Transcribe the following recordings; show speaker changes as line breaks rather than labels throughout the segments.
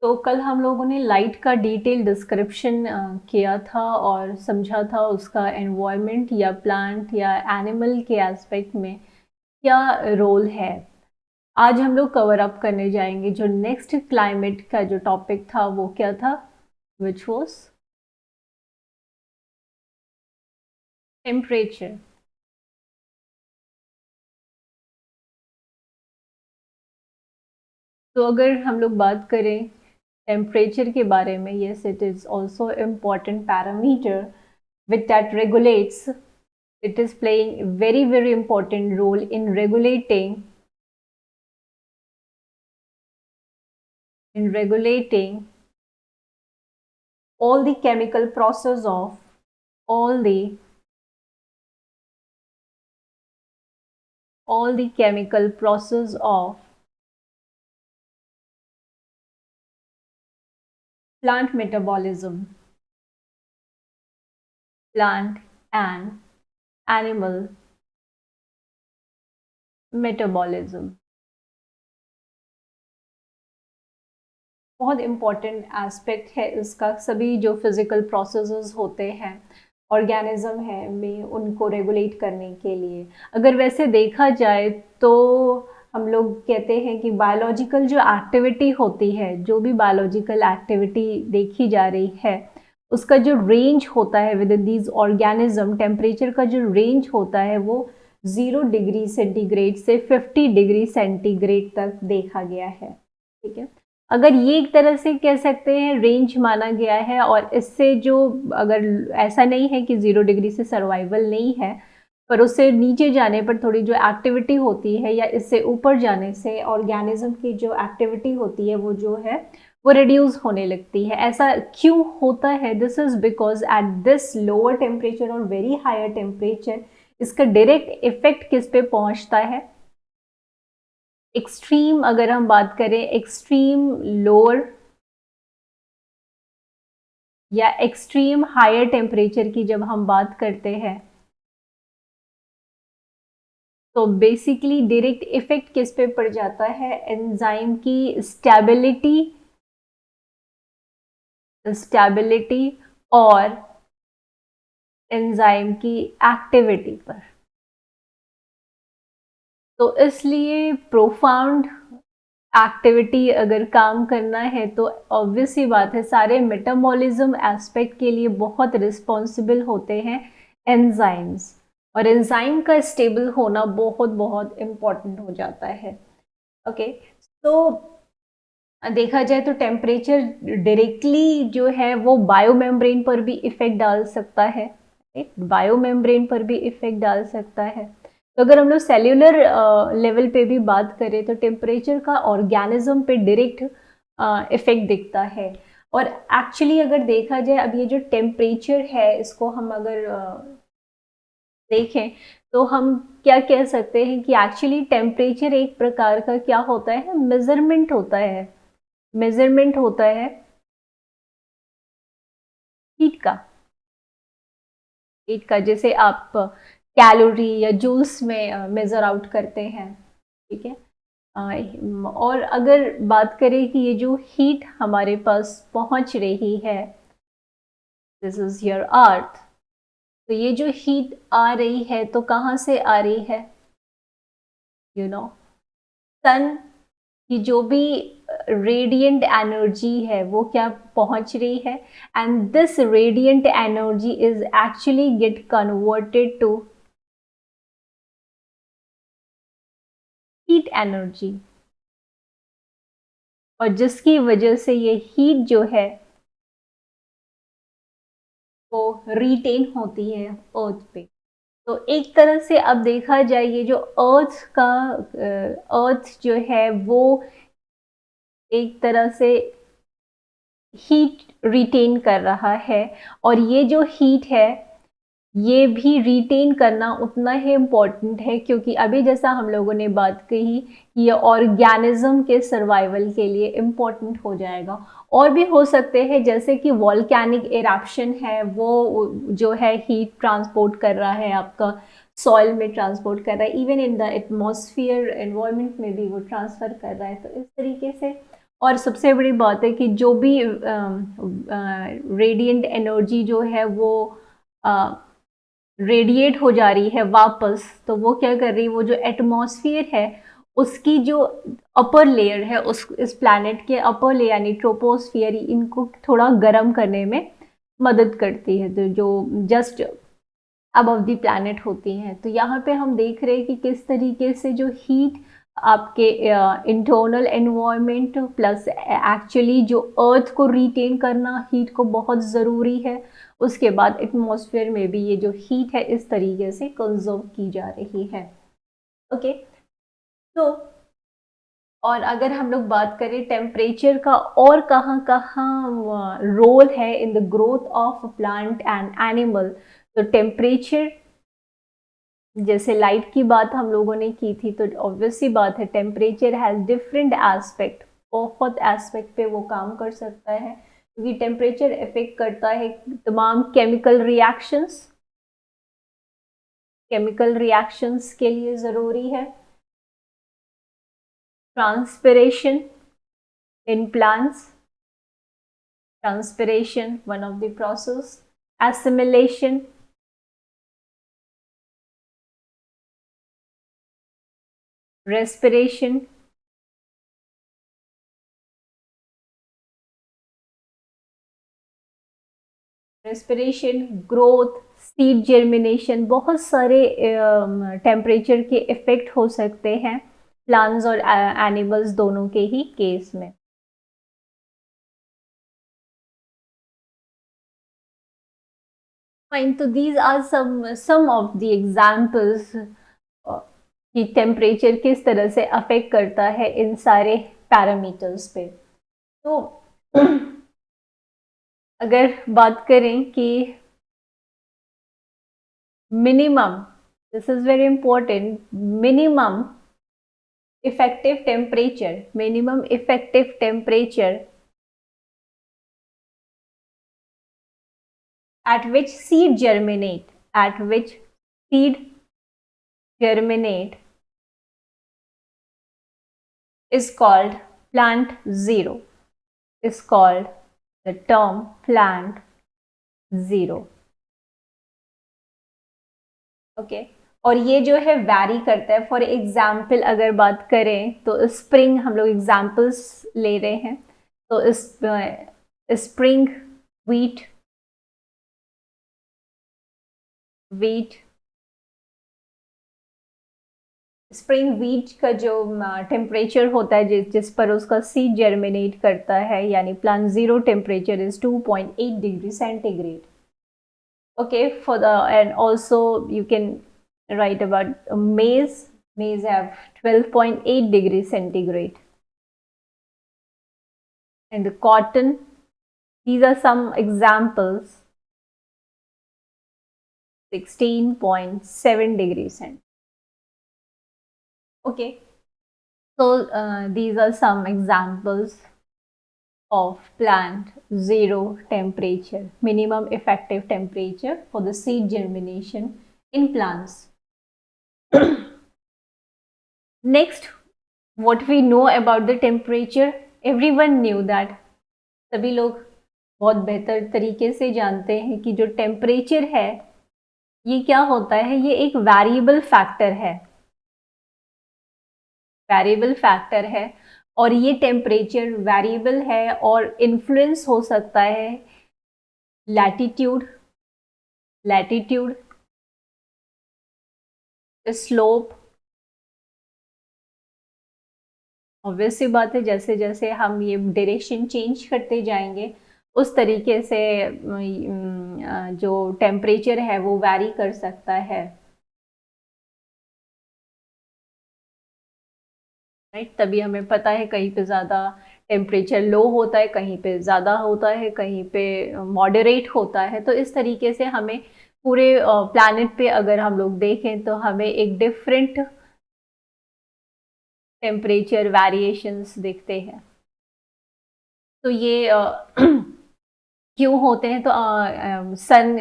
तो कल हम लोगों ने लाइट का डिटेल डिस्क्रिप्शन किया था और समझा था उसका एनवायरनमेंट या प्लांट या एनिमल के एस्पेक्ट में क्या रोल है। आज हम लोग कवर अप करने जाएंगे जो नेक्स्ट क्लाइमेट का जो टॉपिक था वो क्या था, विच वॉज टेम्परेचर। तो अगर हम लोग बात करें टेम्परेचर के बारे में, yes it is also important parameter which that regulates. It is playing a very important role in regulating all the chemical process of all the chemical process of plant metabolism, plant and animal metabolism. बहुत important aspect है इसका। सभी जो physical processes होते हैं organism है में, उनको रेगुलेट करने के लिए अगर वैसे देखा जाए तो हम लोग कहते हैं कि बायोलॉजिकल जो एक्टिविटी होती है, जो भी बायोलॉजिकल एक्टिविटी देखी जा रही है, उसका जो रेंज होता है with in these organism, temperature का जो रेंज होता है वो 0 डिग्री सेंटीग्रेड से 50 डिग्री सेंटीग्रेड तक देखा गया है। ठीक है, अगर ये एक तरह से कह सकते हैं रेंज माना गया है। और इससे जो, अगर ऐसा नहीं है कि 0 डिग्री से सर्वाइवल नहीं है, पर उससे नीचे जाने पर थोड़ी जो एक्टिविटी होती है या इससे ऊपर जाने से ऑर्गेनिज्म की जो एक्टिविटी होती है वो जो है वो रिड्यूस होने लगती है। ऐसा क्यों होता है? This is because at this lower temperature और वेरी हायर टेम्परेचर इसका डायरेक्ट इफेक्ट किस पे पहुंचता है? एक्सट्रीम, अगर हम बात करें एक्सट्रीम लोअर या एक्सट्रीम हायर टेम्परेचर की जब हम बात करते हैं तो बेसिकली डायरेक्ट इफेक्ट किस पे पड़ जाता है? एंजाइम की स्टेबिलिटी और एंजाइम की एक्टिविटी पर। तो इसलिए प्रोफाउंड एक्टिविटी अगर काम करना है तो ऑब्वियस ही बात है सारे मेटाबॉलिज्म एस्पेक्ट के लिए बहुत रिस्पॉन्सिबल होते हैं एंजाइम्स, और एंजाइम का स्टेबल होना बहुत बहुत इम्पॉर्टेंट हो जाता है। ओके, तो देखा जाए तो टेम्परेचर डायरेक्टली जो है वो बायोमेम्ब्रेन पर भी इफेक्ट डाल सकता है, बायोमेम्ब्रेन पर भी इफेक्ट डाल सकता है। तो अगर हम लोग सेल्यूलर लेवल पे भी बात करें तो टेम्परेचर का ऑर्गेनिज्म पे डायरेक्ट इफेक्ट दिखता है। और एक्चुअली अगर देखा जाए, अब ये जो टेम्परेचर है इसको हम अगर देखें तो हम क्या कह सकते हैं कि एक्चुअली टेम्परेचर एक प्रकार का क्या होता है? मेजरमेंट होता है। मेजरमेंट होता है हीट का। हीट का जैसे आप कैलोरी या जूल्स में मेजर आउट करते हैं। ठीक है, और अगर बात करें कि ये जो हीट हमारे पास पहुंच रही है, दिस इज योर अर्थ, तो ये जो हीट आ रही है तो कहाँ से आ रही है? यू नो, सन की जो भी रेडिएंट एनर्जी है वो क्या पहुंच रही है, and this radiant energy is actually get converted to heat energy, और जिसकी वजह से ये हीट जो है वो रिटेन होती है अर्थ पे। तो एक तरह से अब देखा जाए ये जो अर्थ जो है वो एक तरह से हीट रिटेन कर रहा है, और ये जो हीट है ये भी रिटेन करना उतना ही इम्पोर्टेंट है, क्योंकि अभी जैसा हम लोगों ने बात कही ये ऑर्गेनिज्म के सर्वाइवल के लिए इम्पोर्टेंट हो जाएगा। और भी हो सकते हैं जैसे कि वॉल्केनिक इरप्शन है, वो जो है हीट ट्रांसपोर्ट कर रहा है, आपका सॉइल में ट्रांसपोर्ट कर रहा है, even in the atmosphere environment में भी वो ट्रांसफ़र कर रहा है। तो इस तरीके से और सबसे बड़ी बात है कि जो भी रेडिएंट एनर्जी जो है वो रेडिएट हो जा रही है वापस, तो वो क्या कर रही है, वो जो एटमॉस्फेयर है उसकी जो अपर लेयर है, उस इस प्लैनेट के अपर लेयर यानी ट्रोपोस्फियर, इनको थोड़ा गर्म करने में मदद करती है, तो जो जस्ट अबव द प्लैनेट होती हैं। तो यहाँ पे हम देख रहे हैं कि किस तरीके से जो हीट आपके इंटरनल एनवायरनमेंट प्लस एक्चुअली जो अर्थ को रिटेन करना हीट को बहुत ज़रूरी है, उसके बाद एटमॉस्फेयर में भी ये जो हीट है इस तरीके से कंजर्व की जा रही है। ओके, तो और अगर हम लोग बात करें टेम्परेचर का और कहाँ कहाँ रोल है in the growth of plant and animal, तो टेम्परेचर, जैसे लाइट की बात हम लोगों ने की थी, तो ऑब्वियस सी बात है टेम्परेचर हैज़ डिफरेंट एस्पेक्ट, बहुत एस्पेक्ट पे वो काम कर सकता है, क्योंकि टेम्परेचर इफेक्ट करता है तमाम केमिकल रिएक्शंस के लिए ज़रूरी है। Transpiration in plants, transpiration one of the process, assimilation, respiration, growth, seed germination, बहुत सारे टेम्परेचर के इफेक्ट हो सकते हैं प्लांट्स और एनिमल्स दोनों के ही केस में। फाइन, तो these are some of the examples कि टेम्परेचर किस तरह से अफेक्ट करता है इन सारे पैरामीटर्स पे। तो अगर बात करें कि minimum, this is very important, minimum effective temperature at which seed germinate is called plant zero, is called the term plant zero. Okay, और ये जो है वैरी करता है। फॉर एग्जाम्पल अगर बात करें तो स्प्रिंग, हम लोग एग्जाम्पल्स ले रहे हैं, तो स्प्रिंग व्हीट स्प्रिंग व्हीट का जो टेम्परेचर होता है जिस पर उसका सीड जर्मिनेट करता है, यानी plant zero temperature is 2.8 degree centigrade. Okay, for the, and also you can write about maize have 12.8 degrees centigrade, and the cotton, these are some examples, 16.7 degrees centigrade. Okay, so these are some examples of plant zero temperature, minimum effective temperature for the seed germination in plants. Next, what we know about the temperature, everyone knew that, सभी लोग बहुत बेहतर तरीके से जानते हैं कि जो टेम्परेचर है ये क्या होता है, ये एक वेरिएबल फैक्टर है, और ये टेम्परेचर वेरिएबल है और इन्फ्लुएंस हो सकता है लैटिट्यूड, स्लोप। ऑब्वियस सी बात है, जैसे जैसे हम ये डायरेक्शन चेंज करते जाएंगे उस तरीके से जो टेम्परेचर है वो वैरी कर सकता है, राइट। तभी हमें पता है कहीं पे ज़्यादा टेम्परेचर लो होता है, कहीं पे ज़्यादा होता है, कहीं पे मॉडरेट होता है। तो इस तरीके से हमें पूरे प्लैनेट पे अगर हम लोग देखें तो हमें एक डिफरेंट टेम्परेचर वेरिएशंस दिखते हैं। तो ये क्यों होते हैं, तो सन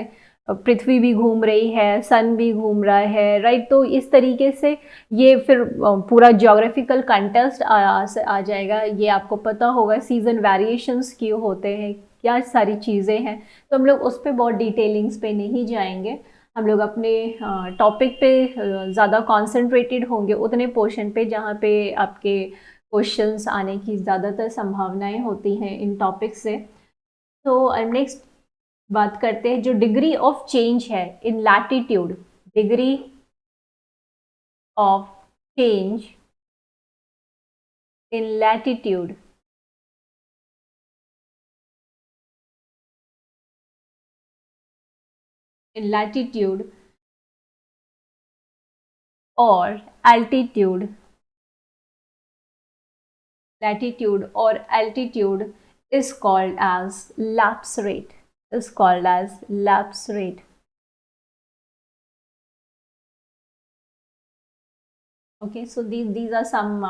पृथ्वी भी घूम रही है, सन भी घूम रहा है, राइट। तो इस तरीके से ये फिर पूरा ज्योग्राफिकल कंटेस्ट आ जाएगा। ये आपको पता होगा सीजन वेरिएशंस क्यों होते हैं, क्या सारी चीज़ें हैं। तो हम लोग उस पर बहुत डिटेलिंग्स पे नहीं जाएंगे, हम लोग अपने टॉपिक पे ज़्यादा कॉन्सेंट्रेटेड होंगे उतने पोर्शन पे जहाँ पे आपके क्वेश्चंस आने की ज़्यादातर संभावनाएं होती हैं इन टॉपिक से। तो नेक्स्ट बात करते हैं जो डिग्री ऑफ चेंज है in latitude, degree of change in latitude. In latitude और altitude, latitude or altitude is called as lapse rate, is called as lapse rate. Okay, so these are some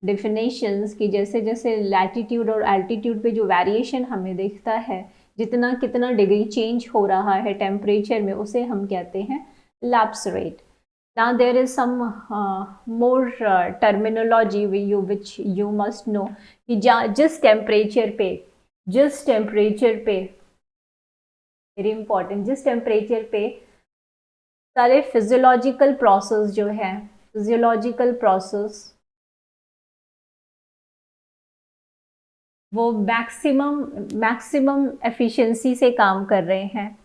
definitions कि जैसे जैसे latitude और altitude पे जो variation हमें दिखता है, जितना कितना डिग्री चेंज हो रहा है टेम्परेचर में, उसे हम कहते हैं lapse rate. Now there is some more terminology which you must know कि जिस टेम्परेचर पे वेरी इंपॉर्टेंट, जिस टेम्परेचर पे सारे फिजियोलॉजिकल प्रोसेस जो है, फिजियोलॉजिकल प्रोसेस वो मैक्सिमम एफिशिएंसी से काम कर रहे हैं,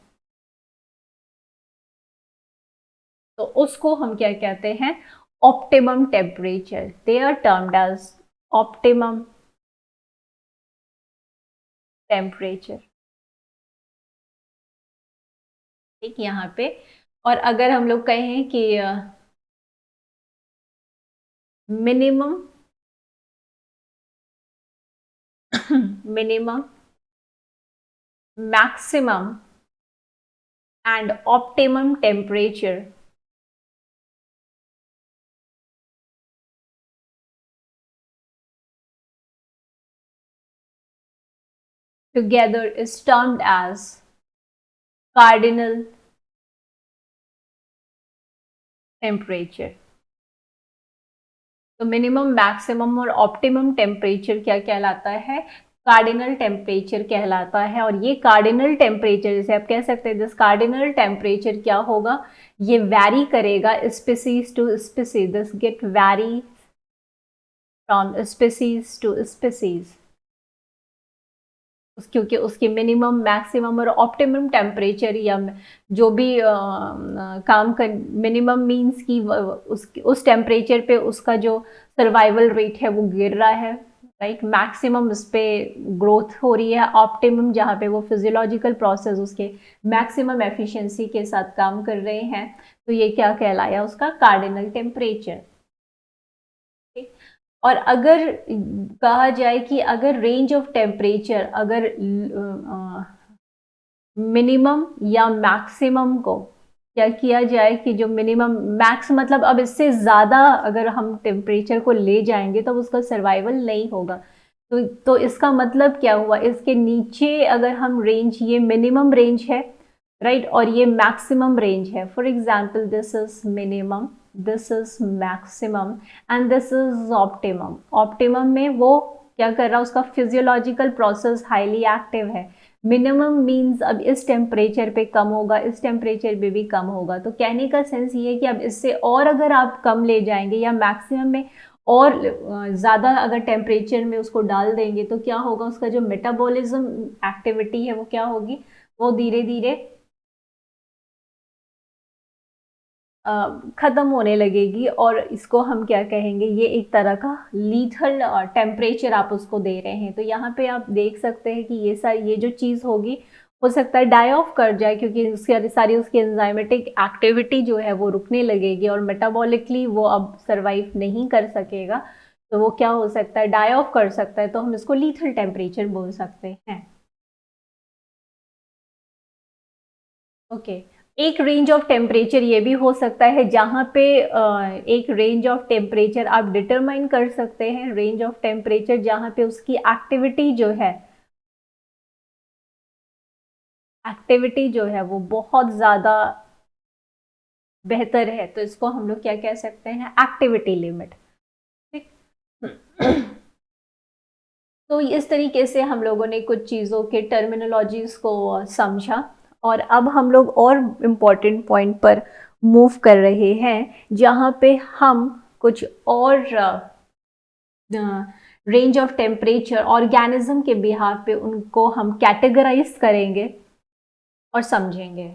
तो उसको हम क्या कहते हैं, optimum temperature. They are termed as optimum temperature, ठीक यहाँ पे। और अगर हम लोग कहें कि minimum maximum and optimum temperature together is termed as cardinal temperature. तो मिनिमम, मैक्सिमम और ऑप्टिमम टेम्परेचर क्या कहलाता है, कार्डिनल टेम्परेचर कहलाता है। और ये कार्डिनल टेम्परेचर, जैसे आप कह सकते हैं दिस कार्डिनल टेम्परेचर क्या होगा, ये वैरी करेगा species to species, this get vary from species to species, क्योंकि उसकी मिनिमम, मैक्सिमम और ऑप्टिमम टेम्परेचर या जो भी काम कर, मिनिमम मीन्स कि उस टेम्परेचर पे उसका जो सर्वाइवल रेट है वो गिर रहा है, राइट। मैक्सिमम उस पर ग्रोथ हो रही है, ऑप्टिमम जहाँ पे वो फिजियोलॉजिकल प्रोसेस उसके मैक्सिमम एफिशिएंसी के साथ काम कर रहे हैं, तो ये क्या कहलाया, उसका कार्डिनल टेम्परेचर। और अगर कहा जाए कि अगर रेंज ऑफ टेम्परेचर, अगर मिनिमम या मैक्सिमम को क्या किया जाए कि जो मिनिमम, मैक्स मतलब अब इससे ज़्यादा अगर हम टेम्परेचर को ले जाएंगे तो उसका सर्वाइवल नहीं होगा। तो इसका मतलब क्या हुआ, इसके नीचे अगर हम रेंज, ये मिनिमम रेंज है, राइट, और ये मैक्सिमम रेंज है। For example this is minimum, this is maximum and this is optimum. Optimum में वो क्या कर रहा है, उसका फिजियोलॉजिकल प्रोसेस हाईली एक्टिव है। मिनिमम मीन्स अब इस टेम्परेचर पे कम होगा, इस टेम्परेचर पे भी कम होगा। तो कहने का सेंस ये है कि अब इससे और अगर आप कम ले जाएंगे या मैक्सिमम में और ज़्यादा अगर टेम्परेचर में उसको डाल देंगे तो क्या होगा, उसका जो मेटाबॉलिज्म एक्टिविटी है वो क्या होगी, वो धीरे धीरे ख़त्म होने लगेगी। और इसको हम क्या कहेंगे, ये एक तरह का लीथल टेम्परेचर आप उसको दे रहे हैं। तो यहाँ पे आप देख सकते हैं कि ये जो चीज़ होगी, हो सकता है डाई ऑफ कर जाए, क्योंकि सारी उसकी एंजाइमेटिक एक्टिविटी जो है वो रुकने लगेगी और मेटाबॉलिकली वो अब सर्वाइव नहीं कर सकेगा। तो वो क्या हो सकता है, डाई ऑफ कर सकता है। तो हम इसको लीथल टेम्परेचर बोल सकते हैं। ओके, एक रेंज ऑफ टेम्परेचर ये भी हो सकता है जहाँ पे एक रेंज ऑफ टेम्परेचर आप डिटरमाइन कर सकते हैं, रेंज ऑफ टेम्परेचर जहाँ पे उसकी एक्टिविटी जो है, एक्टिविटी जो है वो बहुत ज़्यादा बेहतर है, तो इसको हम लोग क्या कह सकते हैं, एक्टिविटी लिमिट। ठीक। तो इस तरीके से हम लोगों ने कुछ चीज़ों के टर्मिनोलॉजीज को समझा, और अब हम लोग और इम्पॉर्टेंट पॉइंट पर मूव कर रहे हैं, जहाँ पे हम कुछ और रेंज ऑफ टेम्परेचर ऑर्गेनिज्म के बिहाफ पे उनको हम कैटेगराइज करेंगे और समझेंगे।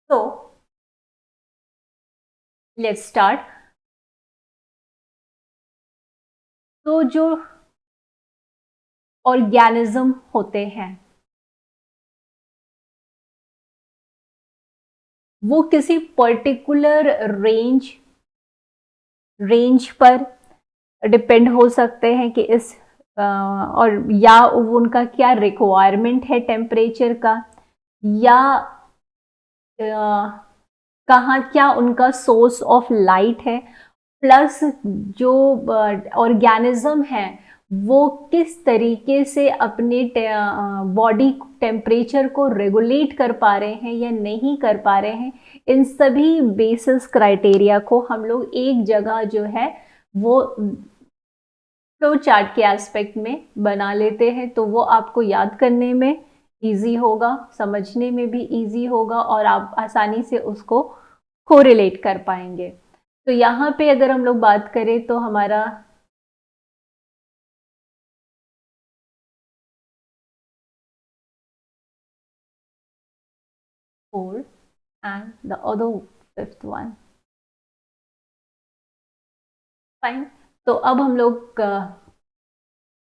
तो लेट्स स्टार्ट। तो जो ऑर्गेनिज्म होते हैं वो किसी पर्टिकुलर रेंज पर डिपेंड हो सकते हैं कि इस और या उनका क्या रिक्वायरमेंट है टेम्परेचर का, या कहाँ क्या उनका सोर्स ऑफ लाइट है, प्लस जो ऑर्गेनिज्म है वो किस तरीके से अपने बॉडी टेम्परेचर को रेगुलेट कर पा रहे हैं या नहीं कर पा रहे हैं। इन सभी बेसिस क्राइटेरिया को हम लोग एक जगह जो है वो फ्लो चार्ट के एस्पेक्ट में बना लेते हैं, तो वो आपको याद करने में इजी होगा, समझने में भी इजी होगा, और आप आसानी से उसको कोरिलेट कर पाएंगे। तो यहाँ पे अगर हम लोग बात करें तो हमारा four and the other fifth one, fine. तो अब हम लोग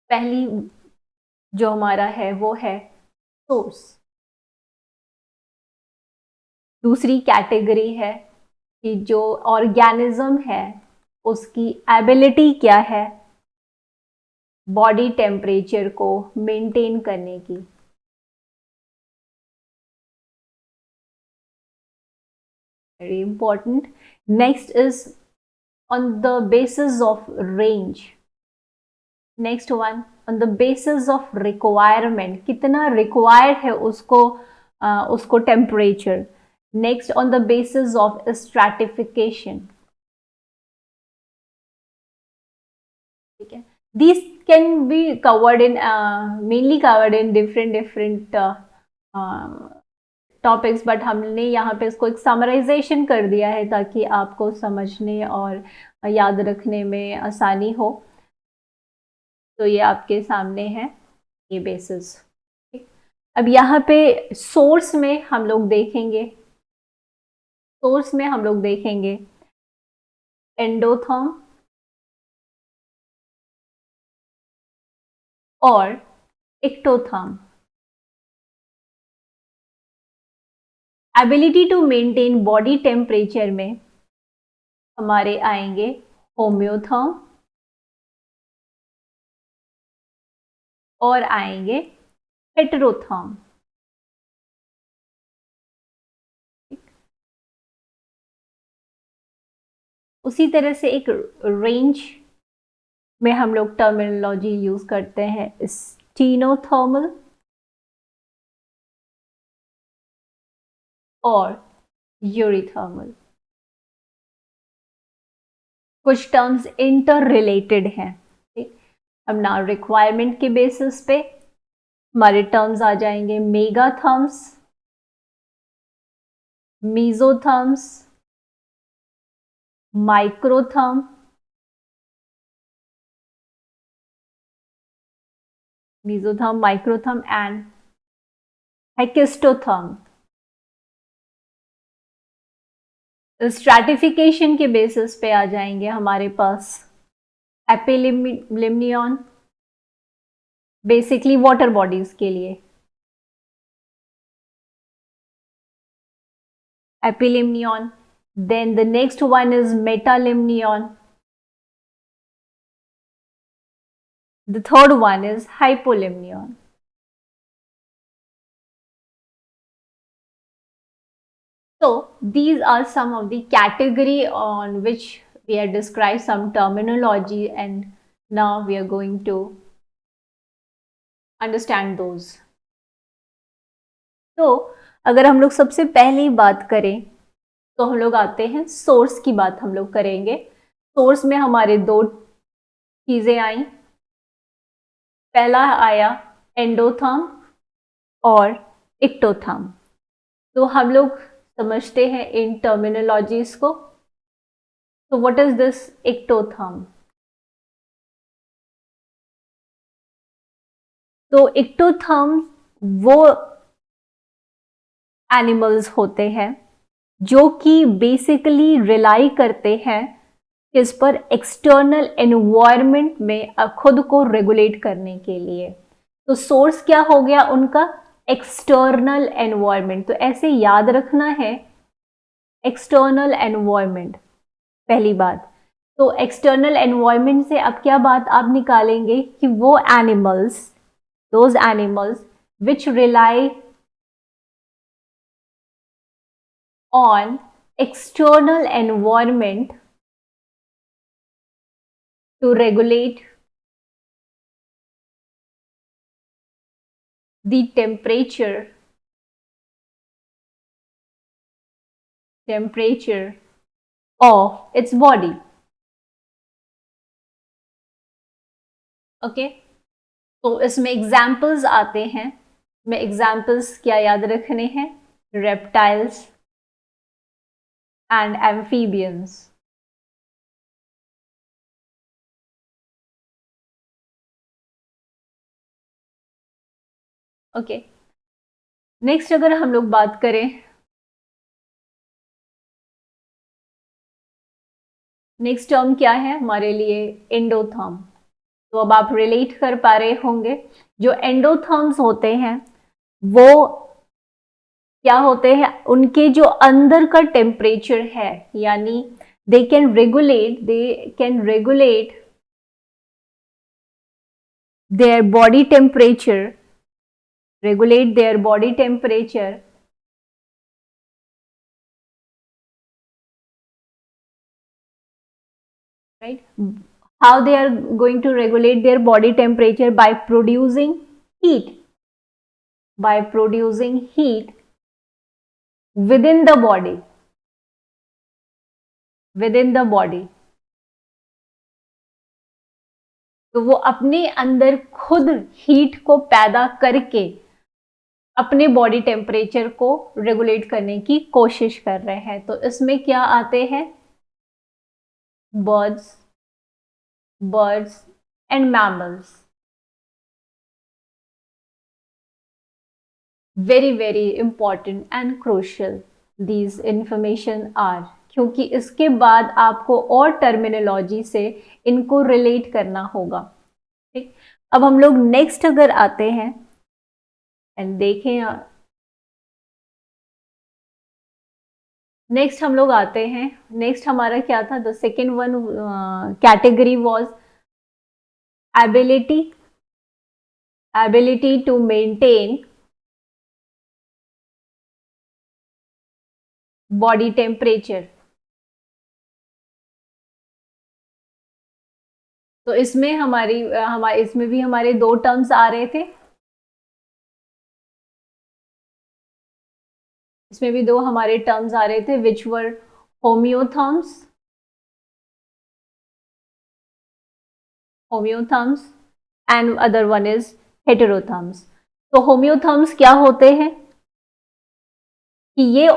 पहली जो हमारा है वो है सोर्स। दूसरी कैटेगरी है कि जो ऑर्गेनिज्म है उसकी एबिलिटी क्या है बॉडी टेम्परेचर को मेंटेन करने की। Very important. Next is on the basis of range. Next one on the basis of requirement, कितना रिक्वायर्ड है उसको temperature. Next on the basis of stratification. ठीक है, these can be covered in mainly covered in different topics, but हमने यहाँ पे इसको एक समराइजेशन कर दिया है ताकि आपको समझने और याद रखने में आसानी हो। तो ये आपके सामने है ये बेसिस। अब यहाँ पे सोर्स में हम लोग देखेंगे, एंडोथर्म और ectotherm. Ability to maintain body temperature में हमारे आएंगे होम्योथर्म और आएंगे हेटेरोथर्म। उसी तरह से एक रेंज में हम लोग टर्मिनोलॉजी यूज करते हैं स्टीनोथर्मल और यूरिथर्मल। कुछ टर्म्स इंटर रिलेटेड हैं। ठीक, अब ना रिक्वायरमेंट के बेसिस पे हमारे टर्म्स आ जाएंगे मेगाथर्म्स, मीजोथर्म्स, माइक्रोथर्म, मीजोथर्म, माइक्रोथर्म एंड हेकेस्टोथर्म। स्ट्रैटिफिकेशन के बेसिस पे आ जाएंगे हमारे पास एपिलिम्नियन, बेसिकली वाटर बॉडीज के लिए एपिलिम्नियन। Then the next one is metalimnion. The third one is hypolimnion. So these are some of the category on which we have described some terminology, and now we are going to understand those. तो अगर हम लोग सबसे पहली बात करें तो हम लोग आते हैं सोर्स की बात हम लोग करेंगे। सोर्स में हमारे दो चीजें आई। पहला आया एंडोथर्म और इक्टोथर्म। तो हम लोग समझते हैं इन टर्मिनोलॉजीज को। तो व्हाट इज दिस इक्टोथर्म? तो इक्टोथर्म वो एनिमल्स होते हैं जो कि बेसिकली रिलाई करते हैं किस पर, एक्सटर्नल एनवायरनमेंट में खुद को रेगुलेट करने के लिए। तो सोर्स क्या हो गया उनका? External environment. तो ऐसे याद रखना है, एक्सटर्नल एनवायरनमेंट पहली बात। तो एक्सटर्नल एनवायरनमेंट से अब क्या बात आप निकालेंगे कि वो animals, those animals which rely on external environment to regulate the temperature of its body. Okay तो इसमें एग्जाम्पल्स आते हैं। में एग्जाम्पल्स क्या याद रखने हैं? Reptiles and amphibians. Okay next अगर हम लोग बात करें, नेक्स्ट टर्म क्या है हमारे लिए? एंडोथर्म। तो अब आप रिलेट कर पा रहे होंगे, जो एंडोथर्म्स होते हैं वो क्या होते हैं? उनके जो अंदर का टेम्परेचर है, यानी they can regulate their body temperature, right? How they are going to regulate their body temperature? By producing heat, within the body, तो वो अपने अंदर खुद हीट को पैदा करके अपने बॉडी टेम्परेचर को रेगुलेट करने की कोशिश कर रहे हैं। तो इसमें क्या आते हैं? Birds and mammals. Very very important and crucial these information are, क्योंकि इसके बाद आपको और टर्मिनोलॉजी से इनको रिलेट करना होगा। ठीक, अब हम लोग नेक्स्ट अगर आते हैं एंड देखें, नेक्स्ट हम लोग आते हैं, नेक्स्ट हमारा क्या था? The second one category was ability to maintain body temperature। तो इसमें इसमें भी हमारे दो टर्म्स आ रहे थे, इसमें भी दो हमारे टर्म्स आ रहे थे, which were homeotherms and other one is heterotherms. तो होम्योथर्म्स क्या होते हैं कि ये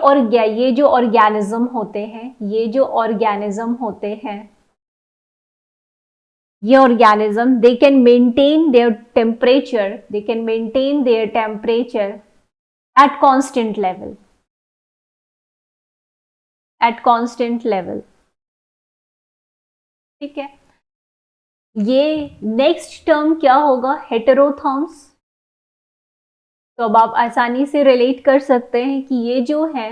जो ऑर्गेनिज्म होते हैं, ये organism they can maintain their temperature at constant level। ठीक है, ये नेक्स्ट टर्म क्या होगा? हेटेरोथर्म्स। तो अब आप आसानी से रिलेट कर सकते हैं कि ये जो है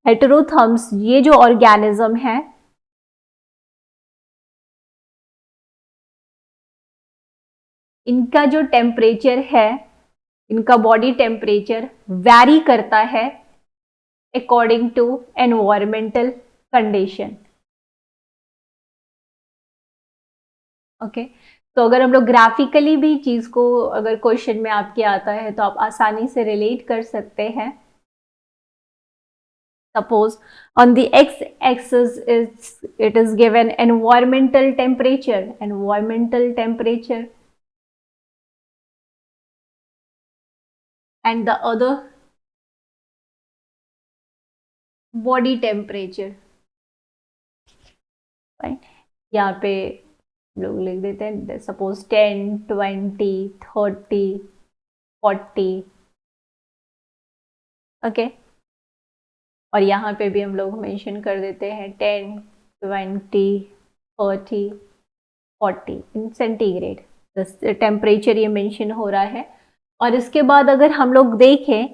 हेटेरोथर्म्स, ये जो ऑर्गेनिज्म है, इनका जो टेम्परेचर है, इनका बॉडी टेम्परेचर वैरी करता है according to environmental condition. Okay तो अगर हम लोग ग्राफिकली भी चीज को, अगर क्वेश्चन में आपके आता है तो आप आसानी से रिलेट कर सकते हैं Suppose on the x-axis it is given environmental temperature, and the other body temperature, right? यहाँ पे लोग लिख देते हैं सपोज 10, 20, 30, 40, ओके। और यहाँ पे भी हम लोग मेंशन कर देते हैं 10, 20, 30, 40 इन सेंटीग्रेड टेम्परेचर ये मेंशन हो रहा है। और इसके बाद अगर हम लोग देखें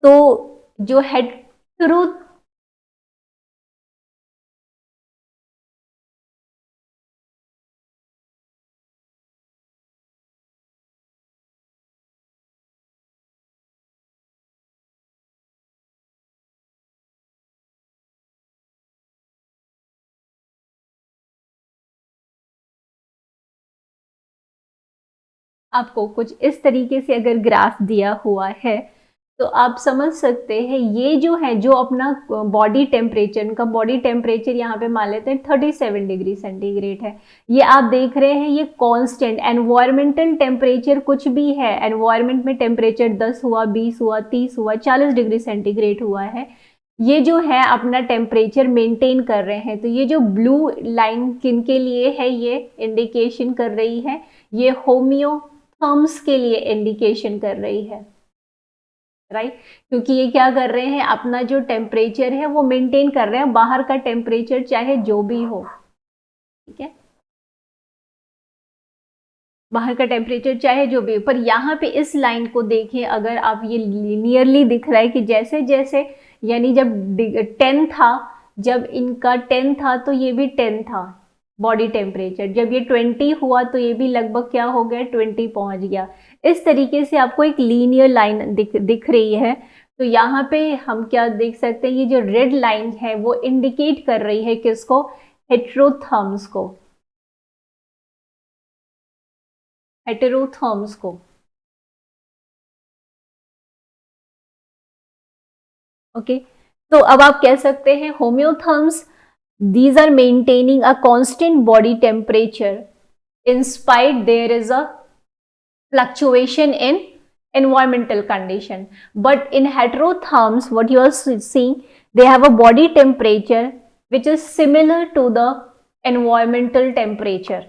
तो जो हेटेरो आपको कुछ इस तरीके से अगर ग्राफ दिया हुआ है तो आप समझ सकते हैं ये जो है, जो अपना बॉडी टेम्परेचर, इनका बॉडी टेम्परेचर यहाँ पे मान लेते हैं 37 डिग्री सेंटीग्रेड है। ये आप देख रहे हैं ये कांस्टेंट एनवायरमेंटल टेम्परेचर कुछ भी है, एनवायरमेंट में टेम्परेचर 10 हुआ, 20 हुआ, 30 हुआ, 40 डिग्री सेंटीग्रेड हुआ है, ये जो है अपना टेम्परेचर मेंटेन कर रहे हैं। तो ये जो ब्लू लाइन किन के लिए है ये इंडिकेशन कर रही है, ये होम्योथर्म्स के लिए इंडिकेशन कर रही है, राइट? क्योंकि ये क्या कर रहे हैं, अपना जो टेम्परेचर है वो मेंटेन कर रहे हैं, बाहर का टेम्परेचर चाहे जो भी हो, ठीक है, बाहर का टेम्परेचर चाहे जो भी हो। पर यहाँ पे इस लाइन को देखें अगर आप, ये लीनियरली दिख रहा है कि जैसे जैसे, यानी जब 10 था, जब इनका 10 था तो ये भी 10 था बॉडी टेम्परेचर, जब ये 20 हुआ तो ये भी लगभग क्या हो गया, 20 पहुंच गया। इस तरीके से आपको एक लीनियर लाइन दिख रही है। तो यहाँ पे हम क्या देख सकते हैं, ये जो रेड लाइन है वो इंडिकेट कर रही है किसको, हेटेरोथर्म्स को, हेटेरोथर्म्स को, ओके। तो अब आप कह सकते हैं homeotherms, these are maintaining a constant body temperature in spite there is a fluctuation in environmental condition. But in heterotherms, what you are seeing, they have a body temperature which is similar to the environmental temperature.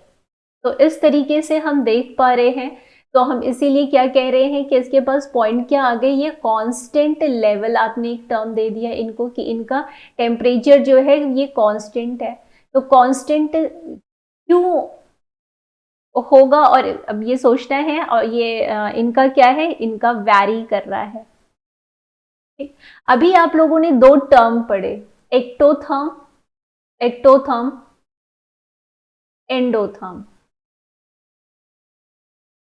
तो इस तरीके से हम देख पा रहे हैं। तो हम इसीलिए क्या कह रहे हैं कि इसके पास पॉइंट क्या आ गए, ये कांस्टेंट लेवल, आपने एक टर्म दे दिया इनको कि इनका टेम्परेचर जो है ये कांस्टेंट है। तो कांस्टेंट क्यों होगा, और अब ये सोचना है, और ये इनका क्या है, इनका वैरी कर रहा है, ठीक। अभी आप लोगों ने दो टर्म पढ़े, एक्टोथर्म, एक्टोथर्म, एंडोथर्म।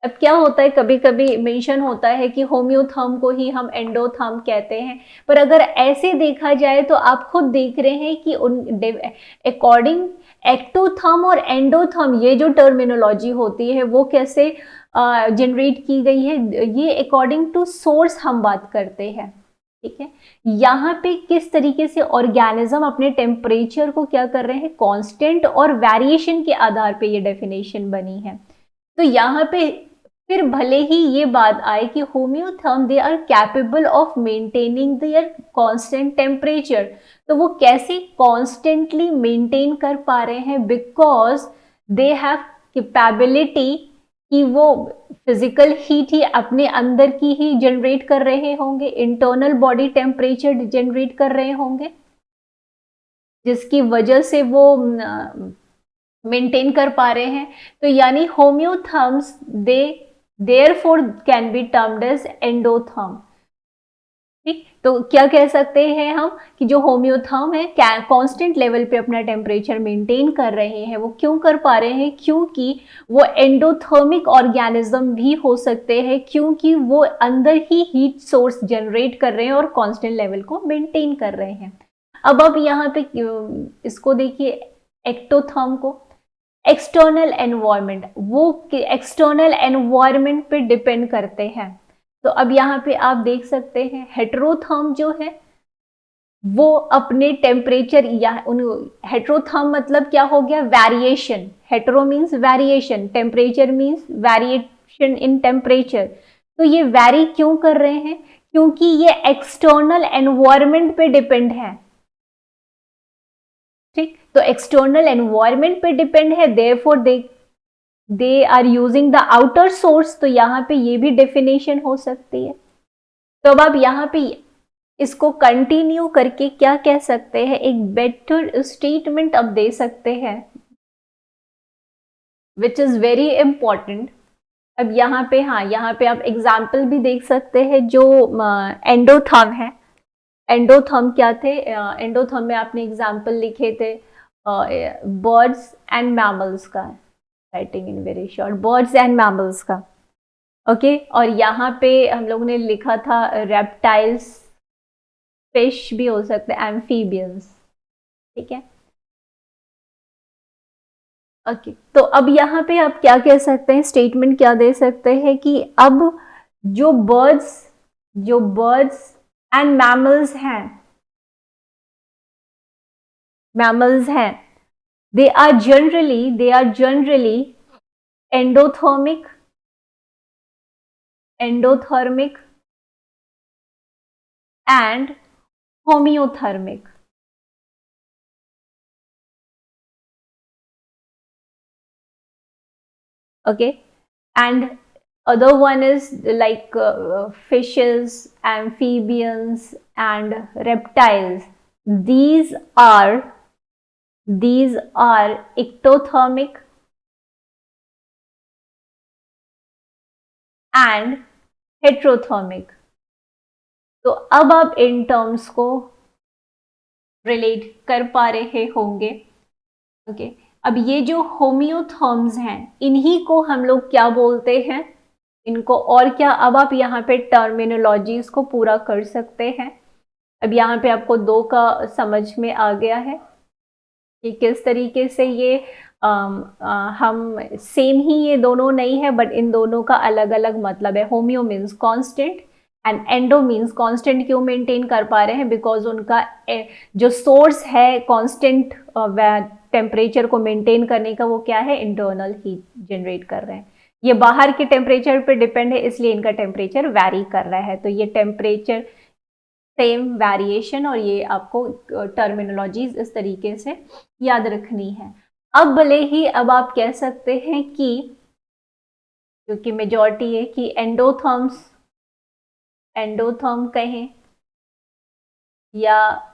अब क्या होता है, कभी कभी मेंशन होता है कि होम्योथर्म को ही हम एंडोथर्म कहते हैं, पर अगर ऐसे देखा जाए तो आप खुद देख रहे हैं कि उन अकॉर्डिंग एक्टोथर्म और एंडोथर्म, ये जो टर्मिनोलॉजी होती है वो कैसे जनरेट की गई है, ये अकॉर्डिंग टू सोर्स हम बात करते हैं, ठीक है। यहाँ पे किस तरीके से ऑर्गेनिज्म अपने टेम्परेचर को क्या कर रहे हैं, कांस्टेंट, और वेरिएशन के आधार पे ये डेफिनेशन बनी है। तो यहाँ पे फिर भले ही ये बात आए कि homeotherm they are capable of maintaining their constant temperature, तो वो कैसे कॉन्स्टेंटली मेंटेन कर पा रहे हैं, बिकॉज दे हैव कैपेबिलिटी कि वो फिजिकल हीट ही अपने अंदर की ही जनरेट कर रहे होंगे, इंटरनल बॉडी टेम्परेचर जनरेट कर रहे होंगे, जिसकी वजह से वो मेंटेन कर पा रहे हैं। तो यानी homeotherms they therefore can be termed as endotherm, ठीक। तो क्या कह सकते हैं हम कि जो होम्योथर्म है कांस्टेंट लेवल पे अपना टेम्परेचर मेंटेन कर रहे हैं, वो क्यों कर पा रहे हैं, क्योंकि वो एंडोथर्मिक ऑर्गेनिज्म भी हो सकते हैं, क्योंकि वो अंदर ही हीट सोर्स जनरेट कर रहे हैं और कांस्टेंट लेवल को मेंटेन कर रहे हैं। अब यहाँ पे इसको देखिए, एक्टोथर्म को, एक्सटर्नल एनवायरनमेंट, वो एक्सटर्नल एनवायरनमेंट पे डिपेंड करते हैं। तो अब यहाँ पे आप देख सकते हैं हेटेरोथर्म जो है वो अपने टेम्परेचर या उन हेट्रोथर्म मतलब क्या हो गया, variation, hetero means variation, temperature means variation in temperature. तो ये वेरी क्यों कर रहे हैं, क्योंकि ये एक्सटर्नल एनवायरमेंट पे डिपेंड है। ठीक, तो एक्सटर्नल एनवायरमेंट पे डिपेंड है, therefore they are using the outer source. तो यहाँ पे ये भी डेफिनेशन हो सकती है। तो अब आप यहाँ पे इसको कंटिन्यू करके क्या कह सकते हैं, एक बेटर स्टेटमेंट अब दे सकते हैं, विच इज वेरी इंपॉर्टेंट। अब यहाँ पे, हाँ, यहाँ पे आप एग्जाम्पल भी देख सकते हैं जो एंडोथर्म है। एंडोथर्म क्या थे, एंडोथर्म में आपने एग्जाम्पल लिखे थे बर्ड्स एंड मैमल्स का, writing in very short, birds and mammals का। ओके, और यहाँ पे हम लोग ने लिखा था रेप्टाइल्स, फिश भी हो सकते हैं, एम्फीबियंस। ठीक है, ओके। तो अब यहाँ पे आप क्या कह सकते हैं, स्टेटमेंट क्या दे सकते हैं कि अब जो बर्ड्स एंड मैमल्स हैं, they are generally endothermic and homeothermic. Okay, and other one is like fishes, amphibians and reptiles. These are ectothermic and heterothermic. तो अब आप इन टर्म्स को रिलेट कर पा रहे होंगे। ओके, अब ये जो होम्योथर्म्स हैं, इन्हीं को हम लोग क्या बोलते हैं, इनको और क्या, अब आप यहाँ पे टर्मिनोलॉजीज को पूरा कर सकते हैं। अब यहाँ पे आपको दो का समझ में आ गया है कि किस तरीके से ये हम सेम ही, ये दोनों नहीं है बट इन दोनों का अलग अलग मतलब है। Homeo means constant and endo means constant क्यों मेंटेन कर पा रहे हैं, बिकॉज उनका जो सोर्स है कांस्टेंट टेम्परेचर को मेंटेन करने का, वो क्या है, इंटरनल हीट जनरेट कर रहे हैं। ये बाहर के टेम्परेचर पे डिपेंड है, इसलिए इनका टेम्परेचर वैरी कर रहा है। तो ये टेम्परेचर सेम वेरिएशन, और ये आपको टर्मिनोलॉजीज इस तरीके से याद रखनी है। अब भले ही अब आप कह सकते हैं कि, क्योंकि मेजॉरिटी है कि एंडोथर्म कहें या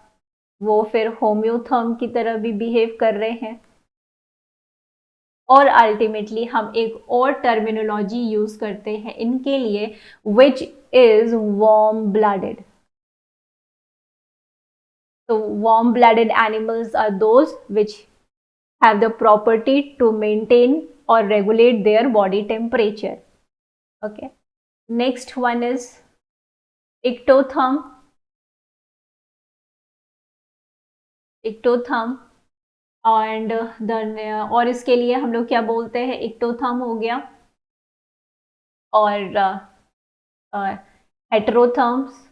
वो फिर होम्योथर्म की तरह भी बिहेव कर रहे हैं, और अल्टीमेटली हम एक और टर्मिनोलॉजी यूज करते हैं इनके लिए, which is warm blooded. So warm-blooded animals are those which have the property to maintain or regulate their body temperature. Okay. Next one is ectotherm. And और इसके लिए हम लोग क्या बोलते हैं, ectotherm हो गया, और heterotherms,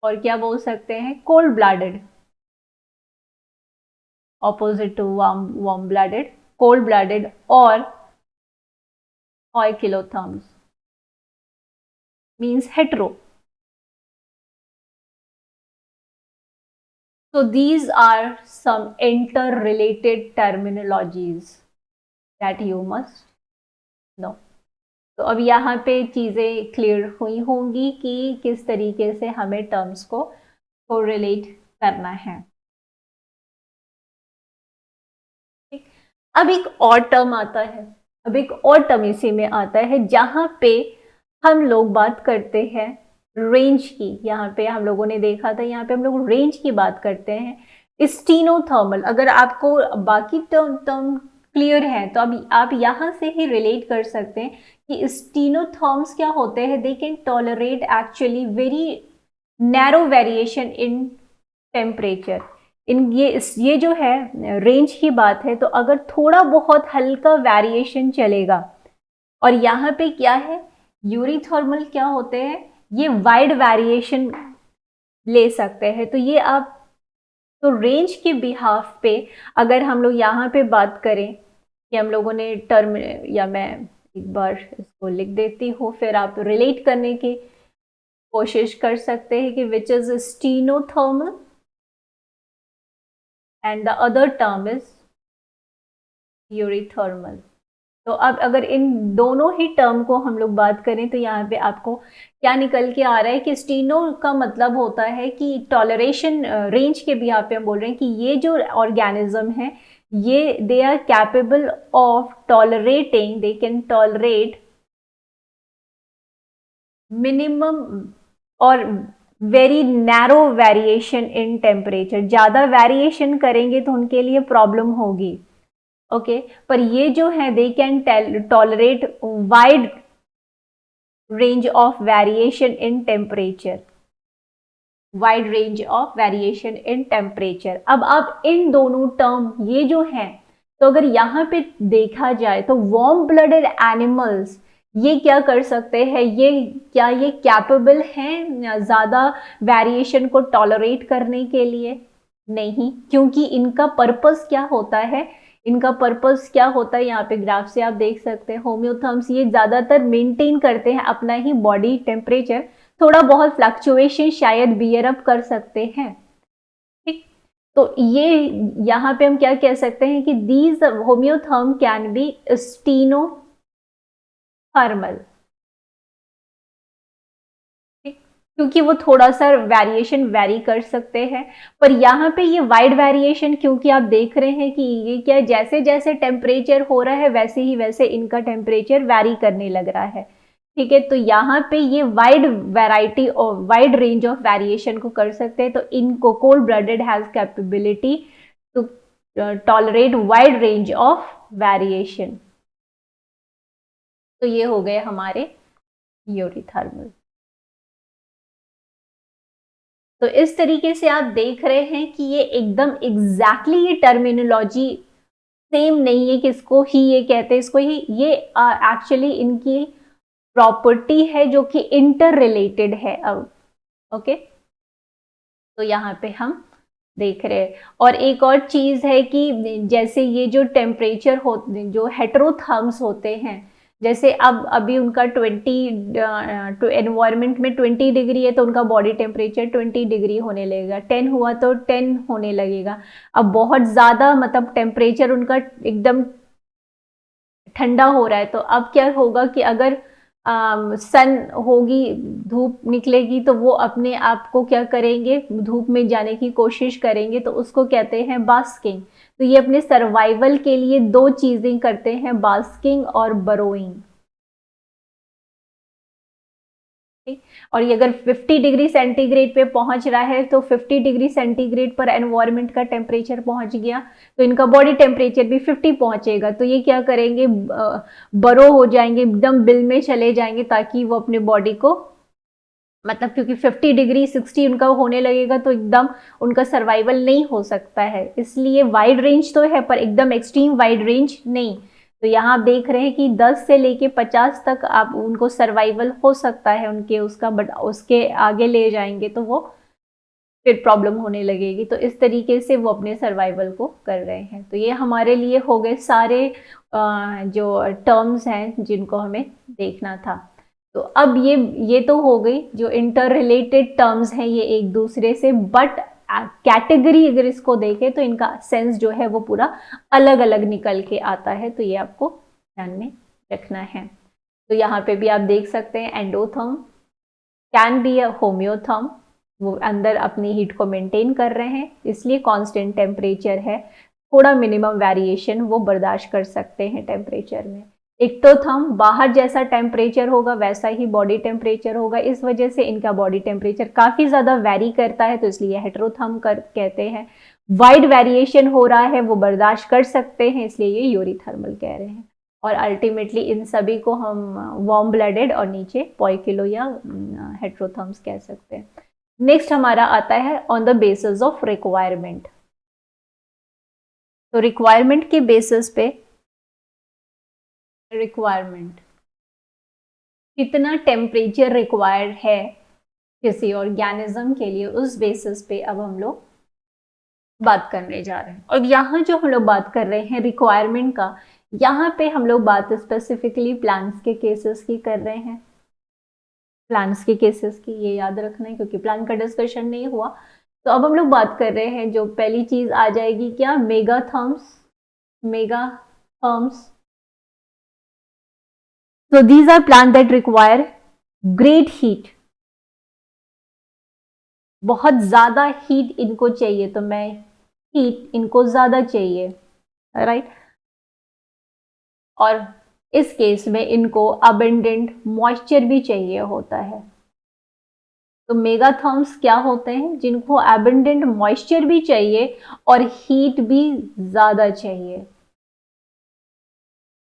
और क्या बोल सकते हैं, cold blooded, opposite to warm blooded, cold blooded, और oikilotherms means hetero. So these are some interrelated terminologies that you must know. तो अब यहाँ पे चीज़ें क्लियर हुई होंगी कि किस तरीके से हमें टर्म्स को रिलेट करना है। ठीक, अब एक और टर्म आता है, इसी में आता है जहाँ पे हम लोग बात करते हैं रेंज की। यहाँ पे हम लोगों ने देखा था, यहाँ पे हम लोग रेंज की बात करते हैं, स्टीनोथर्मल। अगर आपको बाकी टर्म क्लियर है तो अब आप यहाँ से ही रिलेट कर सकते हैं कि स्टीनोथर्म्स क्या होते हैं। दे can tolerate actually very narrow variation in temperature. ये जो है रेंज की बात है, तो अगर थोड़ा बहुत हल्का वेरिएशन चलेगा, और यहाँ पे क्या है, यूरीथर्मल क्या होते हैं, ये वाइड वेरिएशन ले सकते हैं। तो ये आप, तो रेंज के बिहाफ पे अगर हम लोग यहाँ पे बात करें कि हम लोगों ने टर्म, या मैं एक बार इसको लिख देती हूँ, फिर आप रिलेट करने की कोशिश कर सकते हैं कि which is stenothermal and the other term is eurythermal. तो अब अगर इन दोनों ही टर्म को हम लोग बात करें तो यहाँ पे आपको क्या निकल के आ रहा है कि स्टीनो का मतलब होता है कि टॉलरेशन रेंज के भी यहाँ पे हम बोल रहे हैं कि ये जो ऑर्गेनिज्म है ये they are capable of tolerating, they can tolerate minimum और very narrow variation in temperature. ज़्यादा वेरिएशन करेंगे तो उनके लिए प्रॉब्लम होगी, ओके पर ये जो है दे can tolerate wide range of variation in temperature, wide range of variation in temperature. अब आप इन दोनों टर्म ये जो है, तो अगर यहाँ पे देखा जाए तो वार्म ब्लडेड एनिमल्स ये क्या कर सकते हैं, ये क्या ये कैपेबल हैं ज़्यादा वेरिएशन को टॉलरेट करने के लिए? नहीं, क्योंकि इनका पर्पस क्या होता है, इनका पर्पस क्या होता है यहाँ पे ग्राफ से आप देख सकते हैं। होम्योथर्म्स ये ज़्यादातर मेंटेन करते हैं अपना ही बॉडी टेम्परेचर, थोड़ा बहुत फ्लक्चुएशन शायद बियर अप कर सकते हैं, ठीक। तो ये यहाँ पे हम क्या कह सकते हैं कि दीज होम्योथर्म कैन बी स्टीनोथर्मल, क्योंकि वो थोड़ा सा वेरिएशन वेरी कर सकते हैं। पर यहाँ पे ये वाइड वेरिएशन, क्योंकि आप देख रहे हैं कि ये क्या, जैसे जैसे टेम्परेचर हो रहा है वैसे ही वैसे इनका टेम्परेचर वेरी करने लग रहा है, ठीक है। तो यहाँ पे ये वाइड वैरायटी और वाइड रेंज ऑफ वेरिएशन को कर सकते हैं। तो इनको cold blooded has capability to tolerate wide range of variation. तो ये हो गए हमारे यूरिथर्मल। तो इस तरीके से आप देख रहे हैं कि ये एकदम एग्जैक्टली ये टर्मिनोलॉजी सेम नहीं है कि इसको ही ये कहते हैं, इसको ही ये एक्चुअली इनकी प्रॉपर्टी है जो कि इंटर रिलेटेड है। अब ओके, तो यहाँ पे हम देख रहे हैं। और एक और चीज है कि जैसे ये जो टेम्परेचर हो, जो हेटेरोथर्म्स होते हैं, जैसे अब अभी उनका 20 एनवायरनमेंट में 20 डिग्री है तो उनका बॉडी टेम्परेचर 20 डिग्री होने लगेगा, 10 हुआ तो 10 होने लगेगा। अब बहुत ज़्यादा मतलब टेम्परेचर उनका एकदम ठंडा हो रहा है, तो अब क्या होगा कि अगर सन होगी, धूप निकलेगी, तो वो अपने आप को क्या करेंगे, धूप में जाने की कोशिश करेंगे, तो उसको कहते हैं बास्किंग। तो ये अपने सर्वाइवल के लिए दो चीजें करते हैं, बास्किंग और बरोइंग। और ये अगर 50 डिग्री सेंटीग्रेड पे पहुंच रहा है तो 50 डिग्री सेंटीग्रेड पर एनवायरनमेंट का टेम्परेचर पहुंच गया तो इनका बॉडी टेम्परेचर भी 50 पहुंचेगा। तो ये क्या करेंगे, बरो हो जाएंगे, एकदम बिल में चले जाएंगे, ताकि वो अपने बॉडी को, मतलब क्योंकि 50 डिग्री 60 उनका होने लगेगा तो एकदम उनका सर्वाइवल नहीं हो सकता है। इसलिए वाइड रेंज तो है पर एकदम एक्सट्रीम वाइड रेंज नहीं। तो यहाँ आप देख रहे हैं कि 10 से लेके 50 तक आप उनको सर्वाइवल हो सकता है उनके उसका, बट उसके आगे ले जाएंगे तो वो फिर प्रॉब्लम होने लगेगी। तो इस तरीके से वो अपने सर्वाइवल को कर रहे हैं। तो ये हमारे लिए हो गए सारे जो टर्म्स हैं जिनको हमें देखना था। तो अब ये तो हो गई जो इंटर रिलेटेड टर्म्स हैं ये एक दूसरे से, बट कैटेगरी अगर इसको देखें तो इनका सेंस जो है वो पूरा अलग अलग निकल के आता है। तो ये आपको ध्यान में रखना है। तो यहाँ पे भी आप देख सकते हैं एंडोथर्म कैन बी अ होम्योथर्म, वो अंदर अपनी हीट को मेंटेन कर रहे हैं, इसलिए कांस्टेंट टेम्परेचर है, थोड़ा मिनिमम वेरिएशन वो बर्दाश्त कर सकते हैं टेम्परेचर में। एक्टोथर्म बाहर जैसा टेम्परेचर होगा वैसा ही बॉडी टेम्परेचर होगा, इस वजह से इनका बॉडी टेम्परेचर काफ़ी ज़्यादा वेरी करता है, तो इसलिए हेटेरोथर्म कहते हैं। वाइड वेरिएशन हो रहा है वो बर्दाश्त कर सकते हैं, इसलिए ये यूरिथर्मल कह रहे हैं। और अल्टीमेटली इन सभी को हम वार्म ब्लडेड और नीचे पॉइकिलो या हेटेरोथर्म्स कह सकते हैं। नेक्स्ट हमारा आता है on the basis of requirement. तो रिक्वायरमेंट के बेसिस पे, रिक्वायरमेंट कितना टेम्परेचर रिक्वायर्ड है किसी ऑर्गेनिज्म के लिए, उस बेसिस पे अब हम लोग बात करने जा रहे हैं। और यहाँ जो हम लोग बात कर रहे हैं रिक्वायरमेंट का, यहाँ पे हम लोग बात स्पेसिफिकली प्लांट्स के केसेस की कर रहे हैं, प्लांट्स के केसेस की, ये याद रखना है क्योंकि प्लांट का डिस्कशन नहीं हुआ। तो अब हम लोग बात कर रहे हैं, जो पहली चीज आ जाएगी क्या, मेगाथर्म्स। मेगाथर्म्स, so these are plants that require great heat, बहुत ज्यादा हीट इनको चाहिए, तो मैं हीट इनको ज्यादा चाहिए, राइट। और इस केस में इनको अबेंडेंट मॉइस्चर भी चाहिए होता है। तो मेगाथर्म्स क्या होते हैं, जिनको अबेंडेंट मॉइस्चर भी चाहिए और हीट भी ज्यादा चाहिए,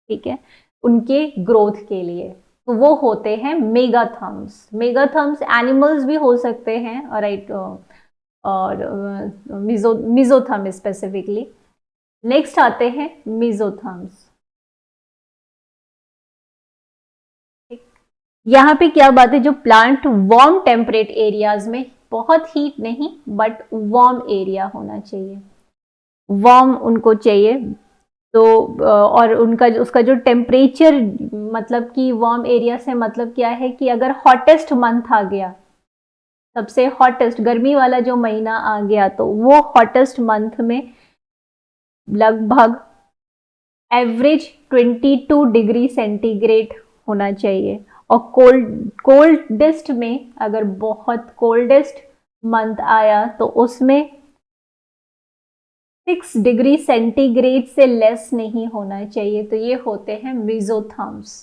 ठीक है, उनके ग्रोथ के लिए। तो वो होते हैं मेगाथर्म्स। मेगाथर्म्स एनिमल्स भी हो सकते हैं, राइट, और मिजोथर्म स्पेसिफिकली। नेक्स्ट आते हैं मिजोथर्म्स। यहाँ पे क्या बात है, जो प्लांट वार्म टेम्परेट एरियाज में, बहुत हीट नहीं बट वार्म एरिया होना चाहिए, वार्म उनको चाहिए। तो और उनका उसका जो टेम्परेचर, मतलब कि वार्म एरिया से मतलब क्या है कि अगर हॉटेस्ट मंथ आ गया, सबसे हॉटेस्ट गर्मी वाला जो महीना आ गया, तो वो हॉटेस्ट मंथ में लगभग एवरेज 22 डिग्री सेंटीग्रेड होना चाहिए। और कोल्डेस्ट में, अगर बहुत कोल्डेस्ट मंथ आया तो उसमें 6 डिग्री सेंटीग्रेड से लेस नहीं होना चाहिए। तो ये होते हैं मिजोथर्म्स।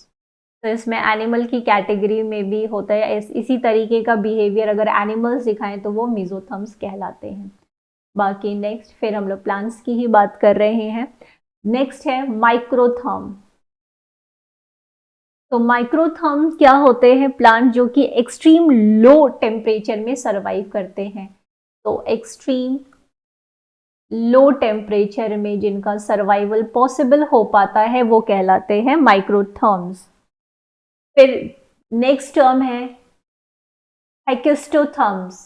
तो इसमें एनिमल की कैटेगरी में भी होता है, इसी तरीके का बिहेवियर अगर एनिमल्स दिखाएं तो वो मिजोथर्म्स कहलाते हैं। बाकी नेक्स्ट, फिर हम लोग प्लांट्स की ही बात कर रहे हैं। नेक्स्ट है माइक्रोथर्म। तो माइक्रोथर्म क्या होते हैं, प्लांट जो कि एक्सट्रीम लो टेम्परेचर में सरवाइव करते हैं। तो एक्सट्रीम लो टेम्परेचर में जिनका सर्वाइवल पॉसिबल हो पाता है वो कहलाते हैं माइक्रोथर्म्स। फिर नेक्स्ट टर्म है हेकेस्टोथर्म्स।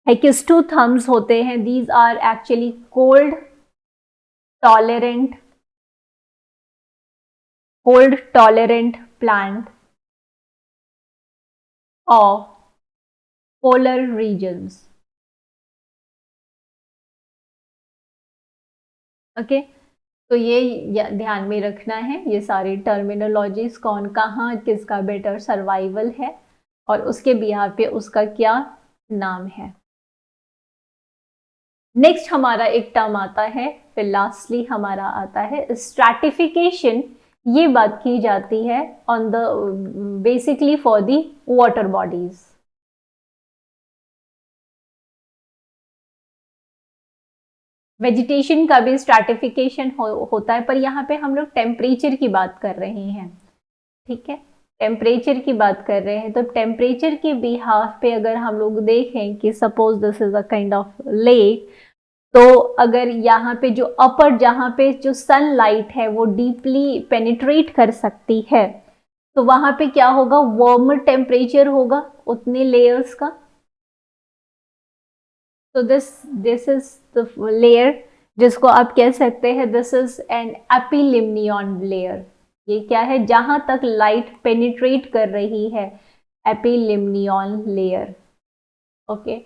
हेकेस्टोथर्म्स होते हैं, these are actually cold tolerant plant of polar regions. Okay, तो ये ध्यान में रखना है, ये सारी टर्मिनोलॉजीज, कौन कहाँ किसका बेटर सर्वाइवल है और उसके बिहार पे उसका क्या नाम है। नेक्स्ट हमारा एक टर्म आता है, फिर लास्टली हमारा आता है स्ट्रैटिफिकेशन। ये बात की जाती है on the basically for the water bodies. Vegetation का भी स्ट्रैटिफिकेशन होता है, पर यहाँ पे हम लोग टेम्परेचर की बात कर रहे हैं, ठीक है, टेम्परेचर की बात कर रहे हैं। तो टेम्परेचर के बिहाफ पे अगर हम लोग देखें कि suppose this is a kind of lake, तो अगर यहाँ पे जो अपर, जहाँ पे जो सनलाइट है वो डीपली पेनिट्रेट कर सकती है, तो वहां पे क्या होगा, वार्मर टेम्परेचर होगा उतने लेयर्स का। तो दिस इज द लेयर जिसको आप कह सकते हैं दिस इज एन एपिलिम्नियन लेयर। ये क्या है, जहां तक लाइट पेनिट्रेट कर रही है, एपिलिम्नियन लेयर। ओके,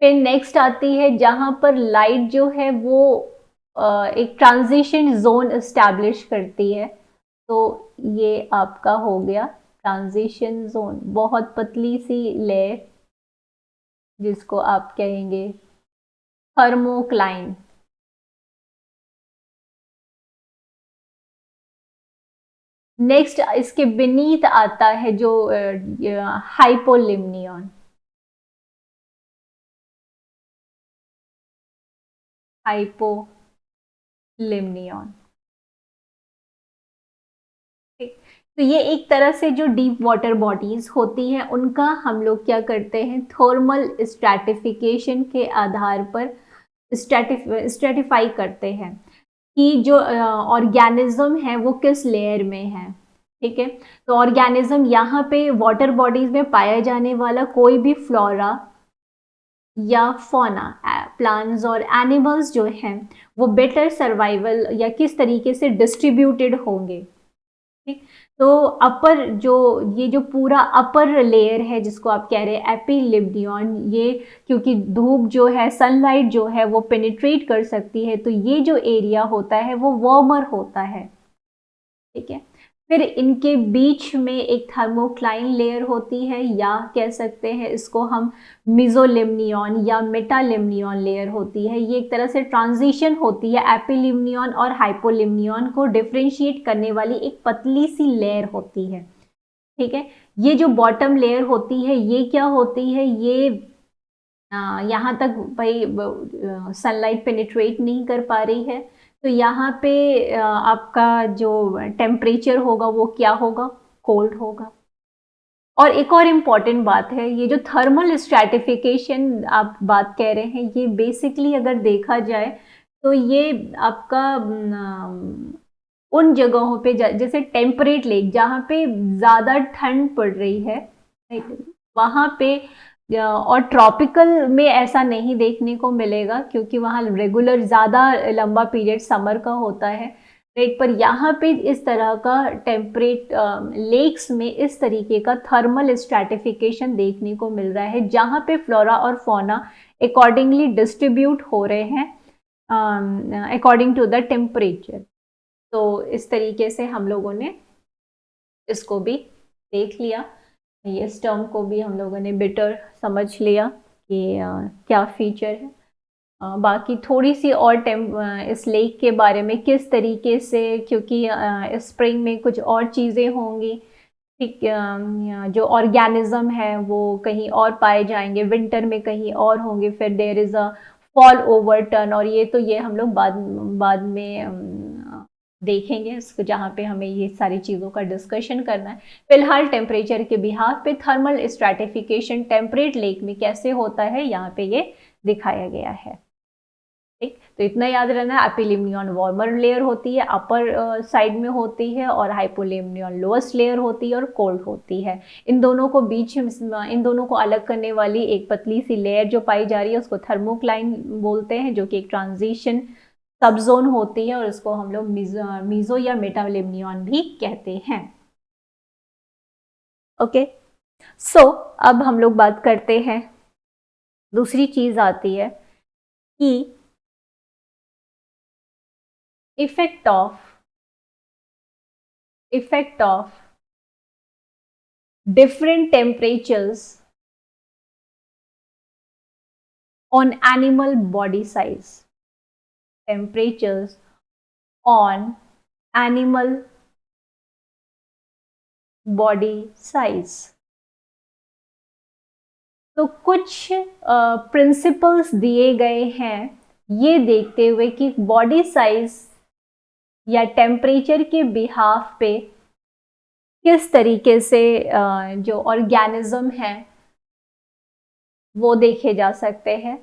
फिर नेक्स्ट आती है जहां पर लाइट जो है वो एक ट्रांजिशन जोन एस्टैब्लिश करती है। तो ये आपका हो गया ट्रांजिशन जोन, बहुत पतली सी लेयर जिसको आप कहेंगे थर्मोक्लाइन। नेक्स्ट इसके बेनीथ आता है जो हाइपोलिम्नियन। हाइपोलिम्नियन, तो ये एक तरह से जो डीप वाटर बॉडीज होती हैं उनका हम लोग क्या करते हैं, थर्मल स्ट्रैटिफिकेशन के आधार पर स्ट्रैटिफाई करते हैं कि जो ऑर्गेनिज्म है वो किस लेयर में है। ठीक है। तो ऑर्गेनिज्म यहाँ पे वाटर बॉडीज में पाया जाने वाला कोई भी फ्लोरा या फौना, प्लांट्स और एनिमल्स जो हैं वो बेटर सर्वाइवल या किस तरीके से डिस्ट्रीब्यूटेड होंगे। ठीक। तो अपर जो ये जो पूरा अपर लेयर है जिसको आप कह रहे हैं एपिलिब्डियन, ये क्योंकि धूप जो है, सनलाइट जो है वो पेनिट्रेट कर सकती है, तो ये जो एरिया होता है वो वार्मर होता है। ठीक है। फिर इनके बीच में एक थर्मोक्लाइन लेयर होती है, या कह सकते हैं इसको हम मिजोलिम्नियन या मेटालिम्नियन लेयर होती है। ये एक तरह से ट्रांजिशन होती है, एपिलिम्नियन और हाइपोलिम्नियन को डिफ्रेंशिएट करने वाली एक पतली सी लेयर होती है। ठीक है। ये जो बॉटम लेयर होती है ये क्या होती है, ये यहाँ तक भाई सनलाइट पेनिट्रेट नहीं कर पा रही है, तो यहाँ पे आपका जो टेम्परेचर होगा वो क्या होगा, कोल्ड होगा। और एक और इम्पॉर्टेंट बात है, ये जो थर्मल स्ट्रैटिफिकेशन आप बात कह रहे हैं, ये बेसिकली अगर देखा जाए तो ये आपका उन जगहों पे जैसे टेम्परेट लेक जहाँ पे ज़्यादा ठंड पड़ रही है वहाँ पे, और ट्रॉपिकल में ऐसा नहीं देखने को मिलेगा क्योंकि वहाँ रेगुलर ज़्यादा लंबा पीरियड समर का होता है। राइट। पर यहाँ पे इस तरह का टेम्परेट लेक्स में इस तरीके का थर्मल स्ट्रैटिफिकेशन देखने को मिल रहा है जहाँ पे फ्लोरा और फौना अकॉर्डिंगली डिस्ट्रीब्यूट हो रहे हैं अकॉर्डिंग टू द टेम्परेचर। तो इस तरीके से हम लोगों ने इसको भी देख लिया, इस टर्म को भी हम लोगों ने बेटर समझ लिया कि क्या फीचर है। बाकी थोड़ी सी और इस लेक के बारे में किस तरीके से, क्योंकि स्प्रिंग में कुछ और चीज़ें होंगी, ठीक, जो ऑर्गेनिज्म है वो कहीं और पाए जाएंगे, विंटर में कहीं और होंगे, फिर there is a fall over turn, और ये हम लोग बाद में देखेंगे इसको, जहाँ पे हमें ये सारी चीज़ों का डिस्कशन करना है। फिलहाल टेम्परेचर के बिहाफ पे थर्मल स्ट्रैटिफिकेशन टेम्परेट लेक में कैसे होता है यहाँ पे ये दिखाया गया है। ठीक। तो इतना याद रहना, एपिलिम्नियन वार्मर लेयर होती है, अपर साइड में होती है, और हाइपोलिम्नियन लोएस्ट लेयर होती है और कोल्ड होती है। इन दोनों को अलग करने वाली एक पतली सी लेयर जो पाई जा रही है उसको थर्मोक्लाइन बोलते हैं, जो कि एक ट्रांजिशन सबजोन होती है, और इसको हम लोग मीजो या मेटालिम्नियन भी कहते हैं। ओके। सो अब हम लोग बात करते हैं, दूसरी चीज आती है कि effect of different temperatures on animal body size, temperatures on animal body size। तो कुछ प्रिंसिपल्स दिए गए हैं ये देखते हुए कि बॉडी साइज या टेम्परेचर के बिहाफ पे किस तरीके से जो ऑर्गेनिज्म है वो देखे जा सकते हैं।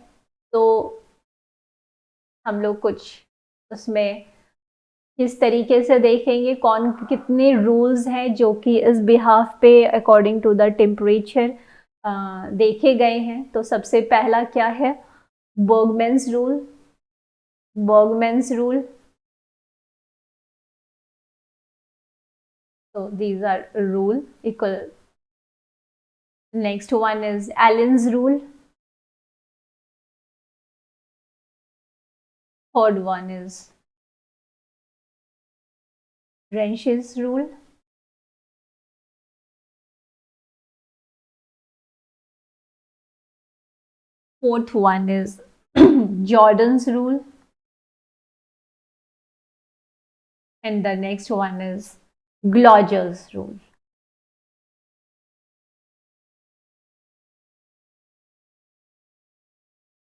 तो हम लोग कुछ उसमें किस तरीके से देखेंगे, कौन कितने रूल्स हैं जो कि इस बिहाफ पे अकॉर्डिंग टू द टेम्परेचर देखे गए हैं। तो सबसे पहला क्या है, बर्गमैन्स rule. So these are rule equal. Next one is Allen's rule. Third one is Rensch's rule. Fourth one is Jordan's rule. And the next one is Glauger's rule.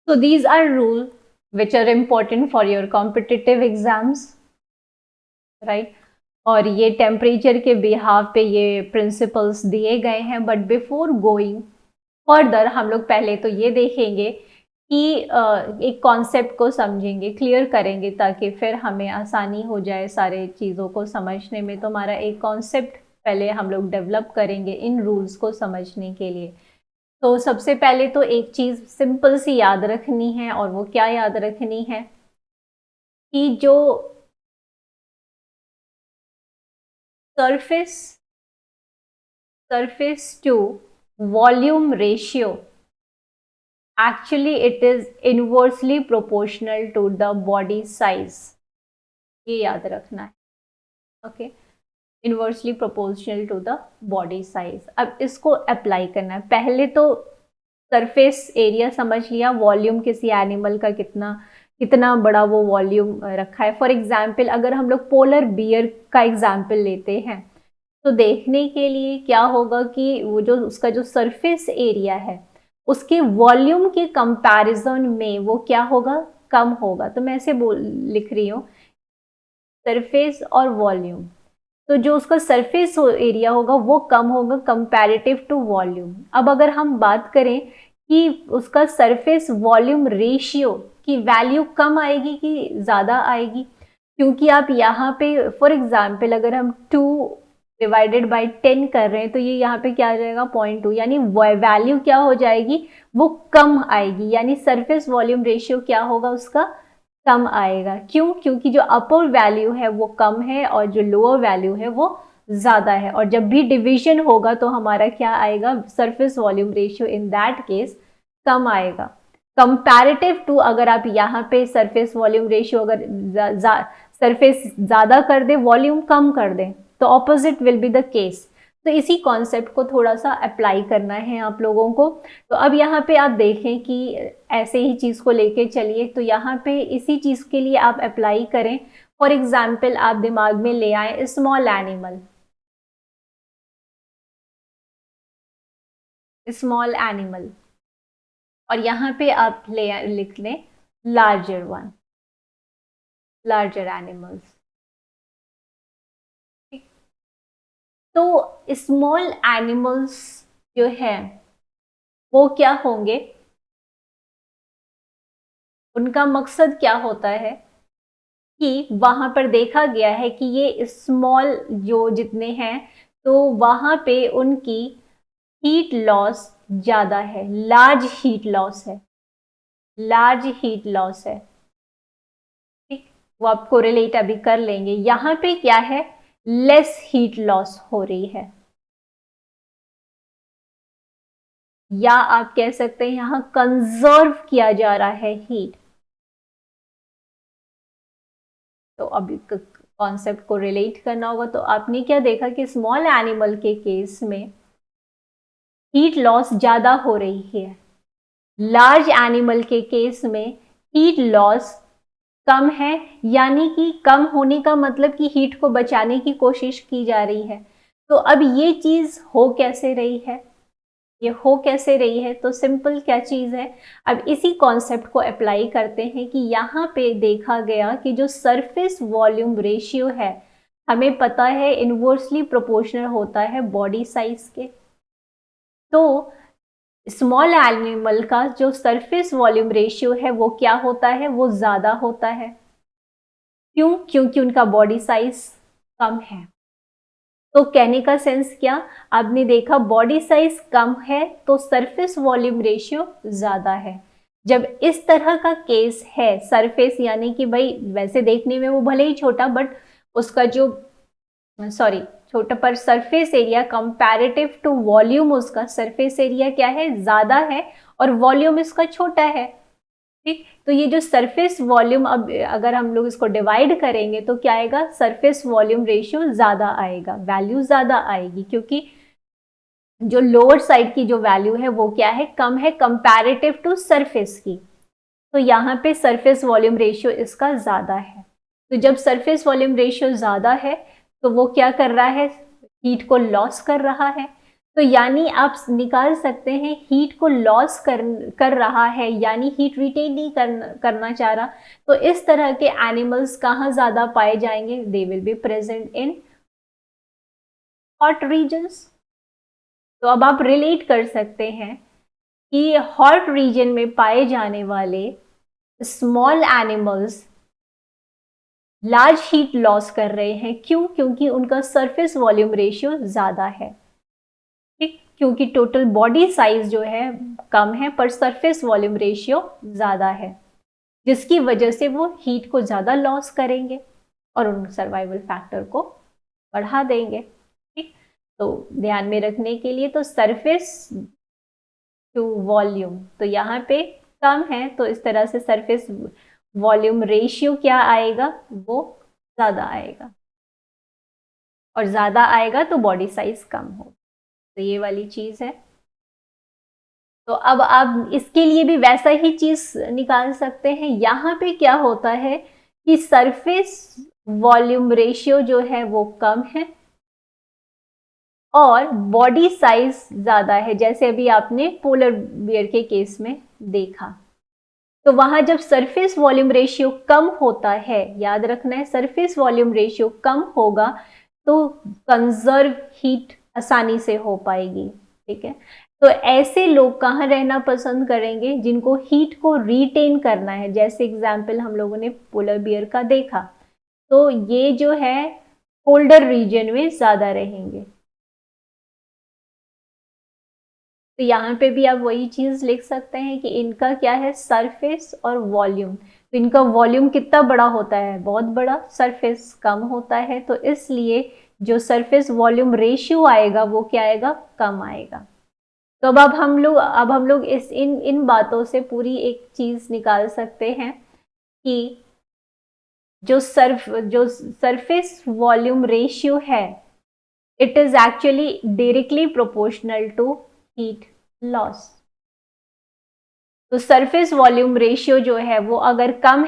So these are rules which are important for your competitive exams, right? और ये temperature के behalf पे ये principles दिए गए हैं। But before going further हम लोग पहले तो ये देखेंगे कि एक कॉन्सेप्ट को समझेंगे, क्लियर करेंगे, ताकि फिर हमें आसानी हो जाए सारे चीज़ों को समझने में। तो हमारा एक कॉन्सेप्ट पहले हम लोग डेवलप करेंगे इन रूल्स को समझने के लिए। तो सबसे पहले तो एक चीज़ सिंपल सी याद रखनी है, और वो क्या याद रखनी है कि जो surface to volume ratio, actually it is inversely proportional to the body size, ये याद रखना है। Okay, inversely proportional to the body size. अब इसको अप्लाई करना है। पहले तो सरफेस एरिया समझ लिया, वॉल्यूम किसी एनिमल का कितना कितना बड़ा वो वॉल्यूम रखा है। फॉर एग्जाम्पल अगर हम लोग पोलर बियर का एग्जाम्पल लेते हैं तो देखने के लिए क्या होगा कि वो जो उसका जो सरफेस एरिया है उसके वॉल्यूम के कंपैरिजन में वो क्या होगा, कम होगा। तो मैं ऐसे लिख रही हूँ सरफेस और वॉल्यूम, तो जो उसका सरफेस एरिया होगा वो कम होगा कंपैरेटिव टू वॉल्यूम। अब अगर हम बात करें कि उसका सरफेस वॉल्यूम रेशियो की वैल्यू कम आएगी कि ज़्यादा आएगी, क्योंकि आप यहाँ पे फॉर एग्जाम्पल अगर हम 2 डिवाइडेड बाई 10 कर रहे हैं तो ये यहाँ पे क्या आ जाएगा 0.2, यानी वैल्यू क्या हो जाएगी, वो कम आएगी, यानी सरफेस वॉल्यूम रेशियो क्या होगा उसका, कम आएगा। क्यों? क्योंकि जो अपर वैल्यू है वो कम है और जो लोअर वैल्यू है वो ज़्यादा है। और जब भी डिवीजन होगा तो हमारा क्या आएगा, surface volume ratio in that case कम आएगा कंपैरेटिव टू। अगर आप यहाँ पे सरफेस वॉल्यूम रेशियो अगर सरफेस ज़्यादा कर दे वॉल्यूम कम कर दे तो opposite will be the case. तो इसी कॉन्सेप्ट को थोड़ा सा अप्लाई करना है आप लोगों को। तो अब यहाँ पे आप देखें कि ऐसे ही चीज़ को लेके चलिए, तो यहाँ पे इसी चीज़ के लिए आप अप्लाई करें। फॉर एग्जाम्पल आप दिमाग में ले आए स्मॉल एनिमल, स्मॉल एनिमल, और यहाँ पे आप लिख लें लार्जर वन, लार्जर एनिमल्स। तो स्मॉल एनिमल्स जो है वो क्या होंगे, उनका मकसद क्या होता है कि वहां पर देखा गया है कि ये स्मॉल जो जितने हैं तो वहां पे उनकी हीट लॉस ज़्यादा है, लार्ज हीट लॉस है, लार्ज हीट लॉस है। ठीक, वो आप कोरिलेट अभी कर लेंगे। यहाँ पे क्या है, लेस हीट लॉस हो रही है, या आप कह सकते हैं यहाँ कंजर्व किया जा रहा है हीट। तो अभी कॉन्सेप्ट को रिलेट करना होगा। तो आपने क्या देखा कि स्मॉल एनिमल के केस में हीट लॉस ज़्यादा हो रही है, लार्ज एनिमल के केस में हीट लॉस कम है, यानी कि कम होने का मतलब कि हीट को बचाने की कोशिश की जा रही है। तो अब ये चीज़ हो कैसे रही है, ये हो कैसे रही है, तो सिंपल क्या चीज़ है, अब इसी कॉन्सेप्ट को अप्लाई करते हैं कि यहाँ पे देखा गया कि जो सरफेस वॉल्यूम रेशियो है हमें पता है इनवर्सली प्रोपोर्शनल होता है बॉडी साइज के। तो स्मॉल एनिमल का जो सरफेस वॉल्यूम रेशियो है वो क्या होता है, वो ज़्यादा होता है। क्यों? क्योंकि उनका बॉडी साइज कम है। तो कहने का सेंस क्या, आपने देखा बॉडी साइज कम है तो सरफेस वॉल्यूम रेशियो ज़्यादा है। जब इस तरह का केस है सरफेस, यानी कि भाई वैसे देखने में वो भले ही छोटा बट उसका जो छोटा पर surface area comparative to volume, उसका सरफेस एरिया क्या है, ज़्यादा है और वॉल्यूम इसका छोटा है। ठीक, तो ये जो सरफेस वॉल्यूम, अब अगर हम लोग इसको डिवाइड करेंगे तो क्या आएगा, सरफेस वॉल्यूम रेशियो ज़्यादा आएगा, वैल्यू ज़्यादा आएगी, क्योंकि जो लोअर साइड की जो वैल्यू है वो क्या है, कम है कंपैरेटिव टू सरफेस की। तो यहाँ पे सरफेस वॉल्यूम रेशियो इसका ज़्यादा है। तो जब सरफेस वॉल्यूम रेशियो ज़्यादा है तो वो क्या कर रहा है, हीट को लॉस कर रहा है। तो यानी आप निकाल सकते हैं हीट को लॉस कर रहा है, यानी हीट रिटेन नहीं करना चाह रहा। तो इस तरह के एनिमल्स कहाँ ज़्यादा पाए जाएंगे, they will be present in hot regions. तो अब आप रिलेट कर सकते हैं कि हॉट रीजन में पाए जाने वाले small animals large heat loss कर रहे हैं। क्यों? क्योंकि उनका सरफेस वॉल्यूम रेशियो ज़्यादा है। ठीक, क्योंकि टोटल बॉडी साइज जो है कम है पर सरफेस वॉल्यूम रेशियो ज़्यादा है, जिसकी वजह से वो हीट को ज़्यादा लॉस करेंगे और उन सर्वाइवल फैक्टर को बढ़ा देंगे। ठीक, तो ध्यान में रखने के लिए, तो सरफेस टू वॉल्यूम तो यहाँ पे कम है, तो इस तरह से सरफेस वॉल्यूम रेशियो क्या आएगा, वो ज़्यादा आएगा, और ज़्यादा आएगा तो बॉडी साइज कम हो। तो ये वाली चीज़ है। तो अब आप इसके लिए भी वैसा ही चीज़ निकाल सकते हैं। यहाँ पे क्या होता है कि सरफेस वॉल्यूम रेशियो जो है वो कम है और बॉडी साइज ज़्यादा है, जैसे अभी आपने पोलर बियर के केस में देखा। तो वहां जब सरफेस वॉल्यूम रेशियो कम होता है, याद रखना है सरफेस वॉल्यूम रेशियो कम होगा तो कंजर्व हीट आसानी से हो पाएगी। ठीक है, तो ऐसे लोग कहाँ रहना पसंद करेंगे? जिनको हीट को रिटेन करना है, जैसे एग्जाम्पल हम लोगों ने पोलर बियर का देखा, तो ये जो है कोल्डर रीजन में ज़्यादा रहेंगे। तो यहाँ पे भी आप वही चीज़ लिख सकते हैं कि इनका क्या है, सरफेस और वॉल्यूम। तो इनका वॉल्यूम कितना बड़ा होता है, बहुत बड़ा, सरफेस कम होता है, तो इसलिए जो सरफेस वॉल्यूम रेशियो आएगा वो क्या आएगा, कम आएगा। तो अब हम लोग इस इन बातों से पूरी एक चीज़ निकाल सकते हैं कि जो सरफेस वॉल्यूम रेशियो है, it is actually directly proportional to heat loss. तो सरफेस वॉल्यूम रेशियो जो है वो अगर कम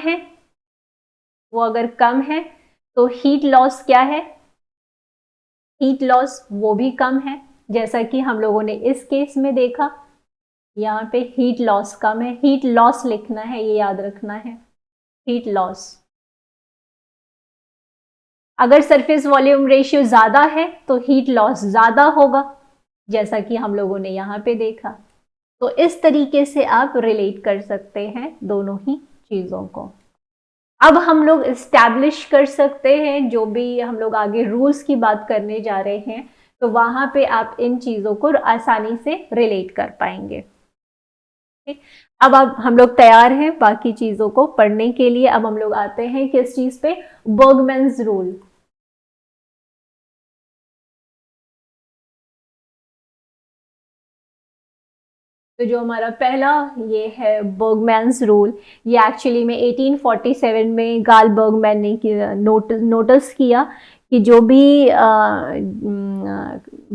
है तो हीट लॉस क्या है, हीट लॉस वो भी कम है, जैसा कि हम लोगों ने इस केस में देखा। यहाँ पे हीट लॉस कम है, हीट लॉस लिखना है, ये याद रखना है, हीट लॉस। अगर सरफेस वॉल्यूम रेशियो ज़्यादा है तो हीट लॉस ज़्यादा होगा, जैसा कि हम लोगों ने यहाँ पे देखा। तो इस तरीके से आप रिलेट कर सकते हैं दोनों ही चीज़ों को। अब हम लोग इस्टेब्लिश कर सकते हैं जो भी हम लोग आगे रूल्स की बात करने जा रहे हैं, तो वहां पे आप इन चीज़ों को आसानी से रिलेट कर पाएंगे। ठीक, अब हम लोग तैयार हैं बाकी चीज़ों को पढ़ने के लिए। अब हम लोग आते हैं किस चीज़ पे, बर्गमैन्स रूल। तो जो हमारा पहला ये है बर्गमैन्स रूल, ये एक्चुअली में 1847 में गाल बर्गमैन ने नोटिस किया कि जो भी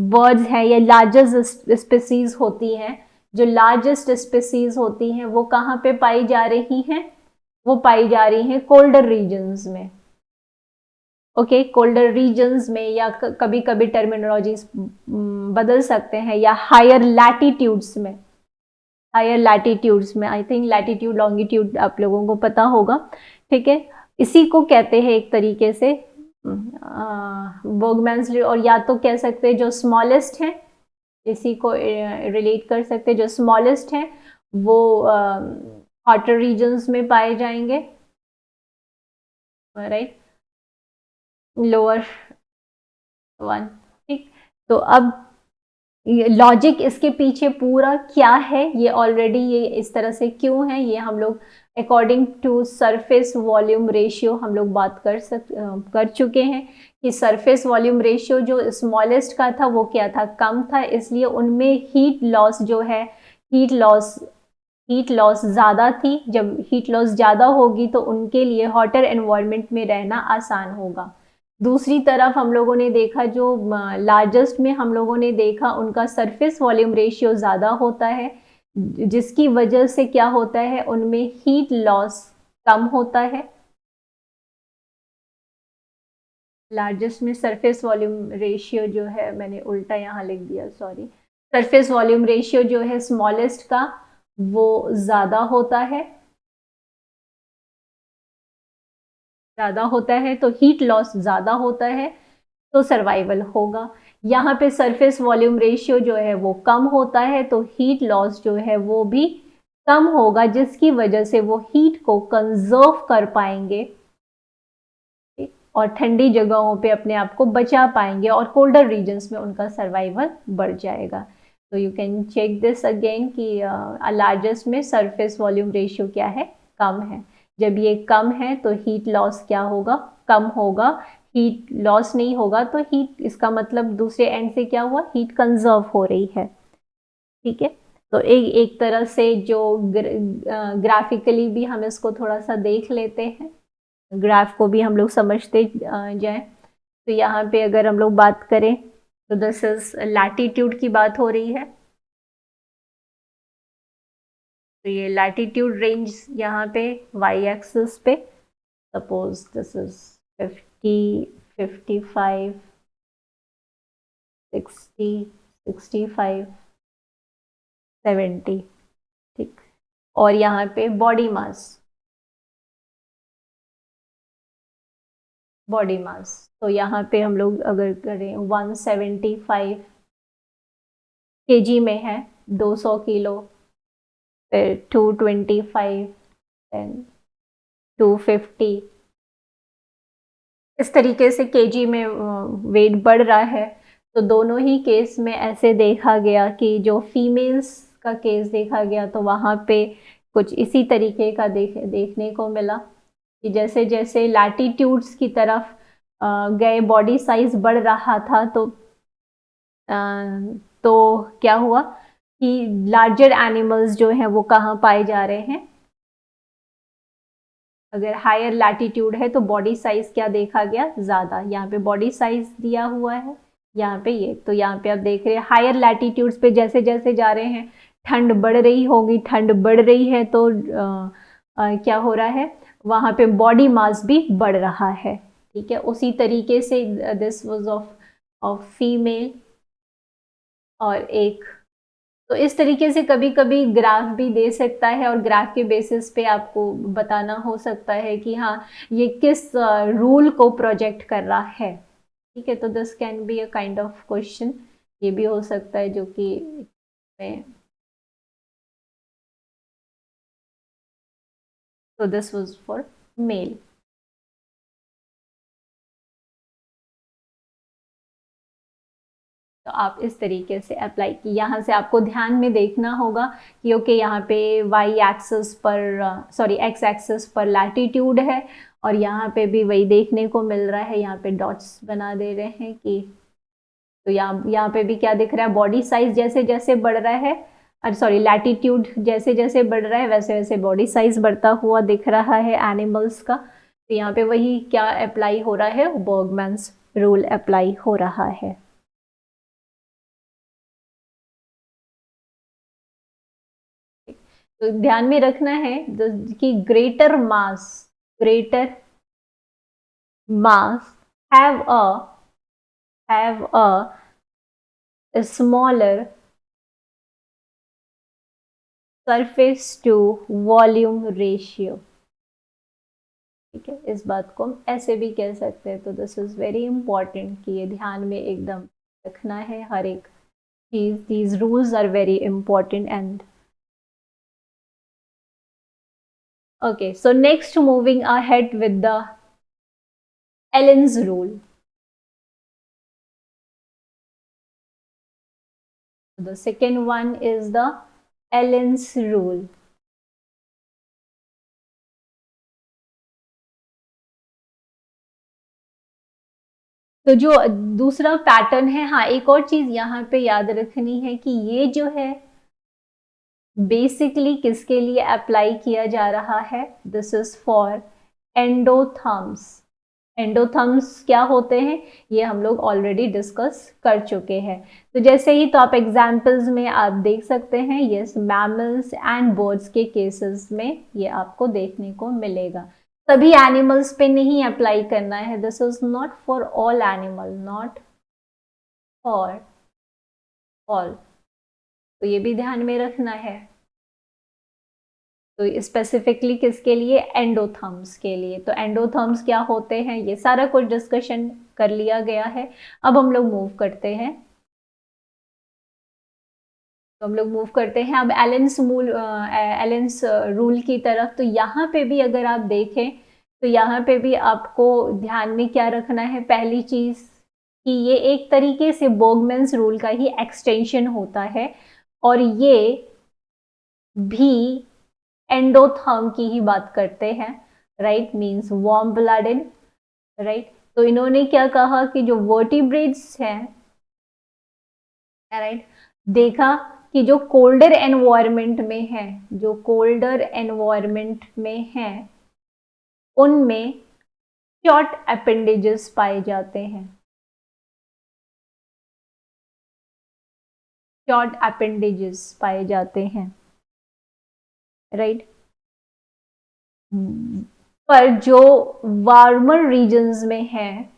बर्ड्स हैं या लार्जेस्ट स्पीसीज होती हैं, जो लार्जेस्ट स्पीसीज होती हैं वो कहाँ पे पाई जा रही हैं, वो पाई जा रही हैं कोल्डर रीजन्स में। ओके, कोल्डर रीजन्स में, या कभी कभी टर्मिनोलॉजीज बदल सकते हैं, या हायर लैटिट्यूड्स में, हायर लैटिट्यूड्स में, आई थिंक लैटिट्यूड लॉन्गिट्यूड आप लोगों को पता होगा। ठीक है, इसी को कहते हैं एक तरीके से बर्गमैन्स, और या तो कह सकते हैं जो स्मॉलेस्ट है, इसी को रिलेट कर सकते हैं, जो स्मॉलेस्ट है वो हॉटर रीजन्स में पाए जाएंगे, राइट, लोअर वन। ठीक, तो अब लॉजिक इसके पीछे पूरा क्या है, ये ऑलरेडी ये इस तरह से क्यों है, ये हम लोग according to surface volume ratio हम लोग बात कर चुके हैं कि सरफेस वॉल्यूम रेशियो जो स्मॉलेस्ट का था वो क्या था, कम था, इसलिए उनमें हीट लॉस जो है, हीट लॉस ज़्यादा थी। जब हीट लॉस ज़्यादा होगी तो उनके लिए हॉटर एनवायरनमेंट में रहना आसान होगा। दूसरी तरफ हम लोगों ने देखा जो लार्जेस्ट में हम लोगों ने देखा उनका सरफेस वॉल्यूम रेशियो ज़्यादा होता है, जिसकी वजह से क्या होता है, उनमें हीट लॉस कम होता है। लार्जेस्ट में सरफेस वॉल्यूम रेशियो जो है, मैंने उल्टा यहाँ लिख दिया, सॉरी, सरफेस वॉल्यूम रेशियो जो है स्मॉलेस्ट का वो ज़्यादा होता है, तो हीट लॉस ज़्यादा होता है, तो सर्वाइवल होगा। यहाँ पे सरफेस वॉल्यूम रेशियो जो है वो कम होता है, तो हीट लॉस जो है वो भी कम होगा, जिसकी वजह से वो हीट को कंजर्व कर पाएंगे और ठंडी जगहों पे अपने आप को बचा पाएंगे और कोल्डर रीजन्स में उनका सर्वाइवल बढ़ जाएगा। तो you can check this again कि लार्जेस्ट में सरफेस वॉल्यूम रेशियो क्या है, कम है। जब ये कम है तो हीट लॉस क्या होगा, कम होगा। हीट लॉस नहीं होगा तो हीट, इसका मतलब दूसरे एंड से क्या हुआ, हीट कंजर्व हो रही है। ठीक है, तो एक तरह से जो ग्राफिकली भी हम इसको थोड़ा सा देख लेते हैं, ग्राफ को भी हम लोग समझते जाएं। तो यहाँ पे अगर हम लोग बात करें तो दिस इज लैटिट्यूड की बात हो रही है। तो ये लैटिट्यूड रेंज यहाँ पे वाई एक्सिस पे, सपोज दिस इज 50, 55, 60, 65, 70। ठीक, और यहाँ पे बॉडी मास, तो यहाँ पे हम लोग अगर करें 175 केजी में है, 200 किलो, फिर 225 एंड 250, इस तरीके से केजी में वेट बढ़ रहा है। तो दोनों ही केस में ऐसे देखा गया कि जो फीमेल्स का केस देखा गया तो वहाँ पे कुछ इसी तरीके का देखने को मिला कि जैसे जैसे लैटिट्यूड्स की तरफ गए बॉडी साइज बढ़ रहा था, तो क्या हुआ कि लार्जर एनिमल्स जो हैं वो कहाँ पाए जा रहे हैं, अगर हायर लैटिट्यूड है तो बॉडी साइज क्या देखा गया, ज़्यादा। यहाँ पे बॉडी साइज दिया हुआ है, यहाँ पे ये, तो यहाँ पे आप देख रहे हैं हायर लैटिट्यूड्स पे जैसे जैसे जा रहे हैं ठंड बढ़ रही होगी, ठंड बढ़ रही है तो क्या हो रहा है, वहाँ पे बॉडी मास भी बढ़ रहा है। ठीक है, उसी तरीके से दिस वाज ऑफ फीमेल। और एक, तो इस तरीके से कभी कभी ग्राफ भी दे सकता है और ग्राफ के बेसिस पे आपको बताना हो सकता है कि हाँ ये किस रूल को प्रोजेक्ट कर रहा है। ठीक है, तो this can be a kind of question, ये भी हो सकता है जो कि मैं, तो दिस वाज फॉर मेल। तो आप इस तरीके से अप्लाई की, यहाँ से आपको ध्यान में देखना होगा कि ओके यहाँ पे वाई एक्सिस पर, सॉरी एक्स एक्सिस पर लैटिट्यूड है और यहाँ पे भी वही देखने को मिल रहा है, यहाँ पे डॉट्स बना दे रहे हैं कि, तो यहाँ पे भी क्या दिख रहा है, बॉडी साइज जैसे जैसे बढ़ रहा है, सॉरी लैटिट्यूड जैसे जैसे बढ़ रहा है वैसे वैसे बॉडी साइज बढ़ता हुआ दिख रहा है एनिमल्स का। तो यहाँ पे वही क्या अप्लाई हो रहा है, बर्गमैन्स रूल अप्लाई हो रहा है। तो ध्यान में रखना है कि greater mass have a smaller surface to volume ratio. ठीक है, इस बात को हम ऐसे भी कह सकते हैं। तो दिस इज वेरी इंपॉर्टेंट कि ये ध्यान में एकदम रखना है हर एक चीज, these rules are very important. And okay, so next moving ahead with the Allen's rule. The second one is the Allen's rule. तो जो दूसरा पैटर्न है, हाँ एक और चीज यहाँ पे याद रखनी है कि ये जो है बेसिकली किसके लिए अप्लाई किया जा रहा है, this is for endotherms. Endotherms क्या होते हैं ये हम लोग ऑलरेडी डिस्कस कर चुके हैं। तो जैसे ही, तो आप एग्जाम्पल्स में आप देख सकते हैं, यस मैमल्स एंड बर्ड्स के केसेस में ये आपको देखने को मिलेगा। सभी एनिमल्स पे नहीं अप्लाई करना है, this is not for all animal, not for all, तो ये भी ध्यान में रखना है। तो स्पेसिफिकली किसके लिए, एंडोथर्म्स के लिए। तो एंडोथर्म्स क्या होते हैं ये सारा कुछ डिस्कशन कर लिया गया है। अब हम लोग मूव करते हैं, तो हम लोग मूव करते हैं अब एलेंस रूल की तरफ। तो यहाँ पे भी अगर आप देखें तो यहाँ पे भी आपको ध्यान में क्या रखना है, पहली चीज़ कि ये एक तरीके से बोगमैन्स रूल का ही एक्सटेंशन होता है और ये भी एंडोथर्म की ही बात करते हैं, right, means warm blooded, right. तो इन्होंने क्या कहा कि जो वर्टिब्रेट्स हैं, राइट, देखा कि जो कोल्डर एनवायरनमेंट में है, जो कोल्डर एनवायरनमेंट में है, उनमें शॉर्ट अपेंडेजेस पाए जाते हैं, शॉर्ट अपेंडेजेस पाए जाते हैं, राइट। पर जो वार्मर रीजन्स में है,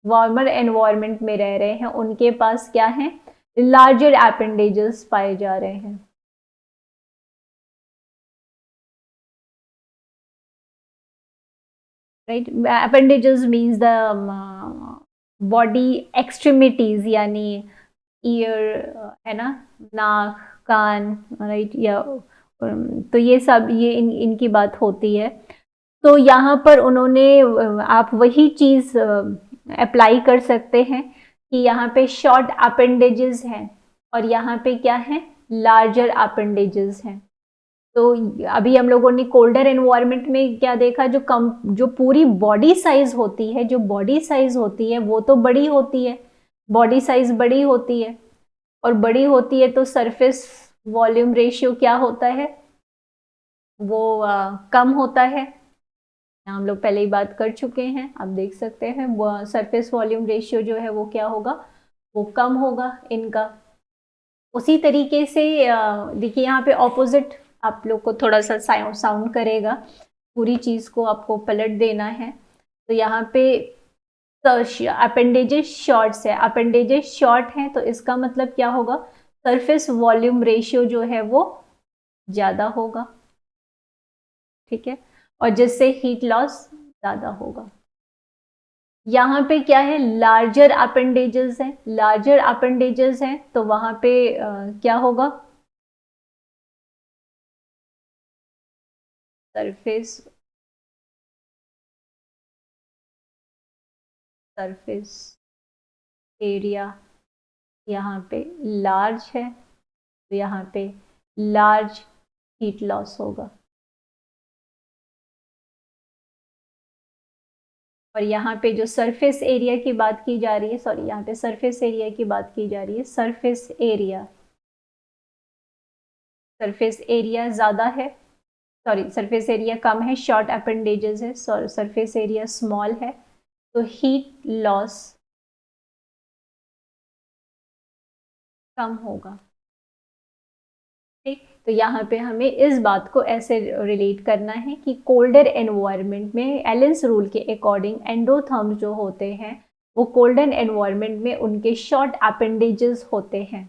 वार्मर एनवायरनमेंट में रह रहे हैं, उनके पास क्या है, लार्जर अपेंडेजेस पाए जा रहे हैं, right. Appendages means the body extremities, यानी ईयर है ना, नाक, कान, राइट, या तो ये सब, ये इनकी बात होती है। तो यहाँ पर उन्होंने आप वही चीज़ अप्लाई कर सकते हैं कि यहाँ पे शॉर्ट अपेंडेजेस हैं और यहाँ पे क्या है, लार्जर अपेंडेजेस हैं। तो अभी हम लोगों ने कोल्डर एनवायरनमेंट में क्या देखा, जो पूरी बॉडी साइज होती है, जो बॉडी साइज होती है वो तो बड़ी होती है, बॉडी साइज बड़ी होती है, और बड़ी होती है तो सरफेस वॉल्यूम रेशियो क्या होता है, वो कम होता है। हम लोग पहले ही बात कर चुके हैं, आप देख सकते हैं वो सरफेस वॉल्यूम रेशियो जो है वो क्या होगा, वो कम होगा इनका। उसी तरीके से देखिए यहाँ पे ऑपोजिट आप लोग को थोड़ा सा साउंड करेगा, पूरी चीज़ को आपको पलट देना है। तो यहाँ पे अपेंडेजेस शॉर्ट्स है, अपेंडेजेस शॉर्ट है तो इसका मतलब क्या होगा, सरफेस वॉल्यूम रेशियो जो है वो ज़्यादा होगा, ठीक है, और जिससे हीट लॉस ज़्यादा होगा। यहाँ पे क्या है, लार्जर अपेंडेजेस है, लार्जर अपेंडेजेस है तो वहाँ पे क्या होगा, सरफेस सरफेस एरिया यहाँ पे लार्ज है तो यहाँ पे लार्ज हीट लॉस होगा। और यहाँ पे जो सरफेस एरिया की बात की जा रही है, सॉरी यहाँ पे सरफेस एरिया की बात की जा रही है, सरफेस एरिया ज़्यादा है, सॉरी सरफेस एरिया कम है, शॉर्ट अपेंडेजेस है, सरफेस एरिया स्मॉल है, तो हीट लॉस कम होगा, ठीक। तो यहाँ पे हमें इस बात को ऐसे रिलेट करना है कि कोल्डर एनवायरनमेंट में एलेंस रूल के अकॉर्डिंग एंडोथर्म्स जो होते हैं वो कोल्डर एनवायरनमेंट में उनके शॉर्ट अपेंडेजेस होते हैं।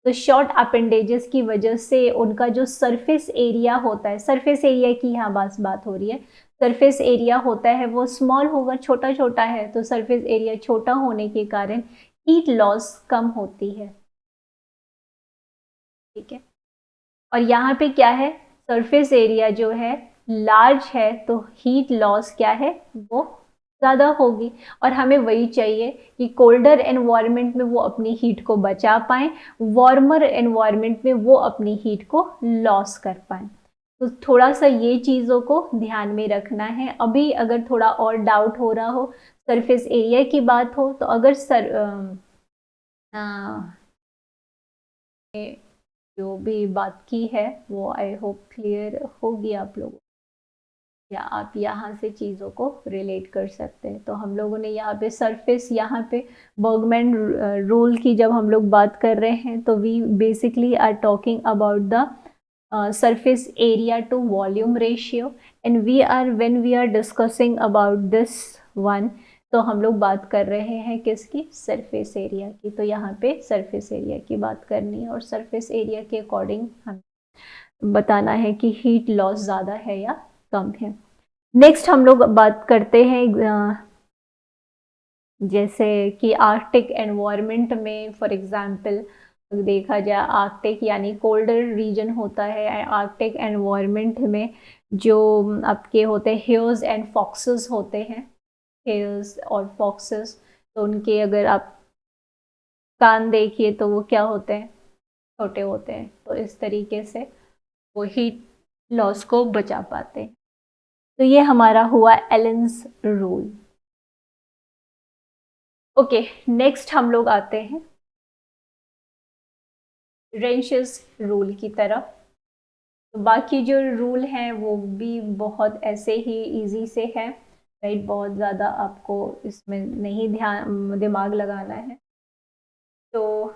तो शॉर्ट अपेंडेजेस की वजह से उनका जो सरफेस एरिया होता है, सरफेस एरिया की यहाँ बात हो रही है, सरफेस एरिया होता है वो स्मॉल होगा, छोटा छोटा है, तो सरफेस एरिया छोटा होने के कारण हीट लॉस कम होती है, ठीक है। और यहाँ पे क्या है, सरफेस एरिया जो है लार्ज है तो हीट लॉस क्या है, वो ज़्यादा होगी। और हमें वही चाहिए कि कोल्डर एनवायरनमेंट में वो अपनी हीट को बचा पाएँ, वार्मर एनवायरनमेंट में वो अपनी हीट को लॉस कर पाएँ। तो थोड़ा सा ये चीज़ों को ध्यान में रखना है। अभी अगर थोड़ा और डाउट हो रहा हो, सरफेस एरिया की बात हो, तो अगर जो भी बात की है वो आई होप क्लियर होगी आप लोगों, या आप यहाँ से चीज़ों को रिलेट कर सकते हैं। तो हम लोगों ने यहाँ पे सरफेस, यहाँ पे बर्गमैन रूल की जब हम लोग बात कर रहे हैं तो we basically are talking about the surface area to volume ratio, and when we are discussing about this one, तो हम लोग बात कर रहे हैं किसकी, सरफेस एरिया की। तो यहाँ पे सरफेस एरिया की बात करनी है और सरफेस एरिया के अकॉर्डिंग हम बताना है कि हीट लॉस ज़्यादा है या कम है। नेक्स्ट हम लोग बात करते हैं जैसे कि आर्कटिक एनवायरनमेंट में, फॉर एग्जांपल देखा जाए आर्कटिक यानी कोल्डर रीजन होता है, आर्कटिक एनवायरनमेंट में जो आपके होते हैं हेयर्स एंड फॉक्सेस होते हैं, हेयर्स और फॉक्सेस, तो उनके अगर आप कान देखिए तो वो क्या होते हैं, छोटे होते हैं, तो इस तरीके से वो हीट लॉस को बचा पाते हैं। तो ये हमारा हुआ एलेंस रूल। ओके, नेक्स्ट हम लोग आते हैं रेंशेस रूल की तरफ। तो बाकी जो रूल हैं वो भी बहुत ऐसे ही इजी से है, राइट, बहुत ज़्यादा आपको इसमें नहीं ध्यान दिमाग लगाना है। तो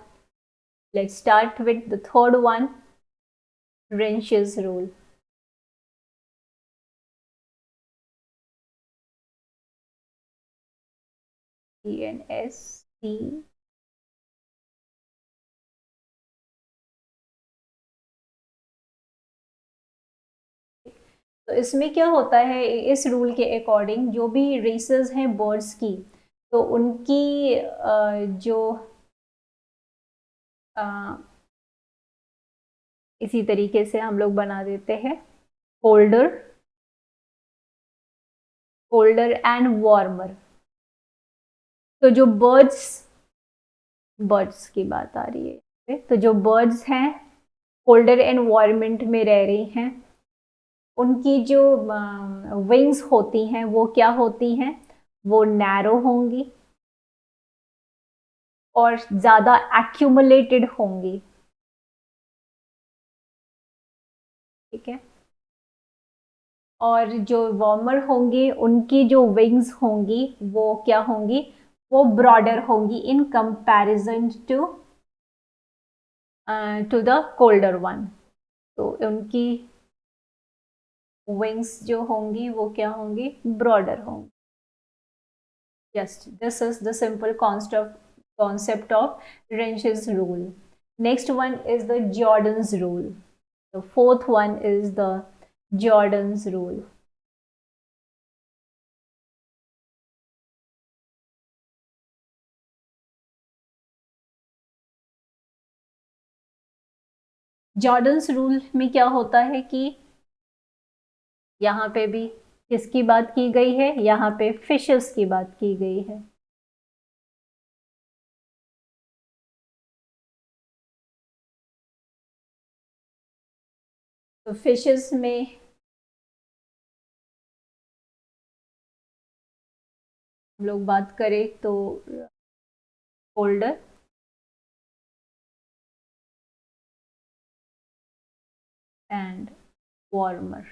let's start with the third one, Rensch's rule. ENSC तो इसमें क्या होता है, इस रूल के अकॉर्डिंग जो भी रेसेस हैं बर्ड्स की, तो उनकी जो इसी तरीके से हम लोग बना देते हैं कोल्डर, कोल्डर एंड वार्मर। तो जो बर्ड्स, बर्ड्स की बात आ रही है, तो जो बर्ड्स हैं कोल्डर एनवायरनमेंट में रह रही हैं, उनकी जो विंग्स होती हैं वो क्या होती हैं, वो नैरो होंगी और ज़्यादा एक्यूमुलेटेड होंगी, ठीक है। और जो वार्मर होंगे उनकी जो विंग्स होंगी वो क्या होंगी, वो ब्रॉडर होंगी in comparison to the colder one. तो उनकी विंग्स जो होंगी वो क्या होंगी, ब्रॉडर होंगी। Yes, this is the simple concept of Lynch's rule. Next one is the Jordan's rule. The fourth one is the Jordan's rule. Jordans rule में क्या होता है कि यहाँ पे भी किसकी बात की गई है, यहाँ पे फिशेस की बात की गई है। तो फिशेस में हम लोग बात करें तो कोल्डर एंड वार्मर।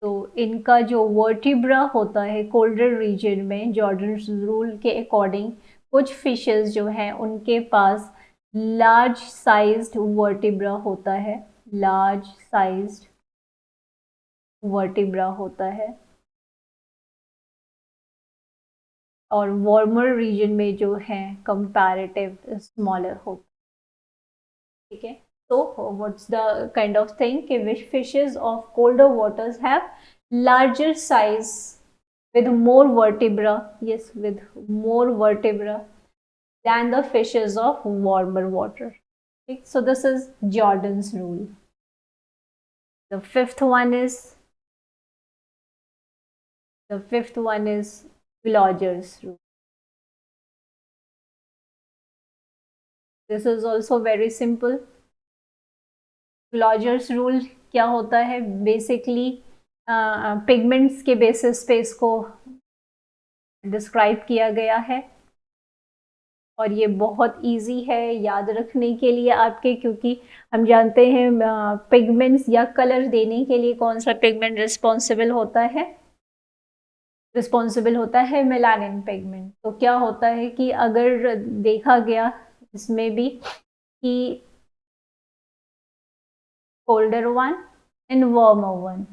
तो इनका जो वर्टिब्रा होता है कोल्डर रीजन में, जॉर्डन रूल के अकॉर्डिंग कुछ फिशेस जो हैं उनके पास लार्ज साइज्ड वर्टिब्रा होता है, लार्ज साइज्ड वर्टिब्रा होता है। और वार्मर रीजन में जो है कंपैरेटिव स्मॉलर होता है, ठीक है। So what's the kind of thing कि which fishes of colder waters have larger size with more vertebra, yes, with more vertebra than the fishes of warmer water. Okay, so this is Jordan's rule. The fifth one is Villoger's rule. This is also very simple. Villoger's rule क्या होता है, basically pigments के basis पे इसको describe किया गया है और ये बहुत इजी है याद रखने के लिए आपके, क्योंकि हम जानते हैं पिगमेंट्स या कलर देने के लिए कौन सा पिगमेंट रिस्पॉन्सिबल होता है मेलानिन पिगमेंट। तो क्या होता है कि अगर देखा गया इसमें भी कि colder one and warmer one,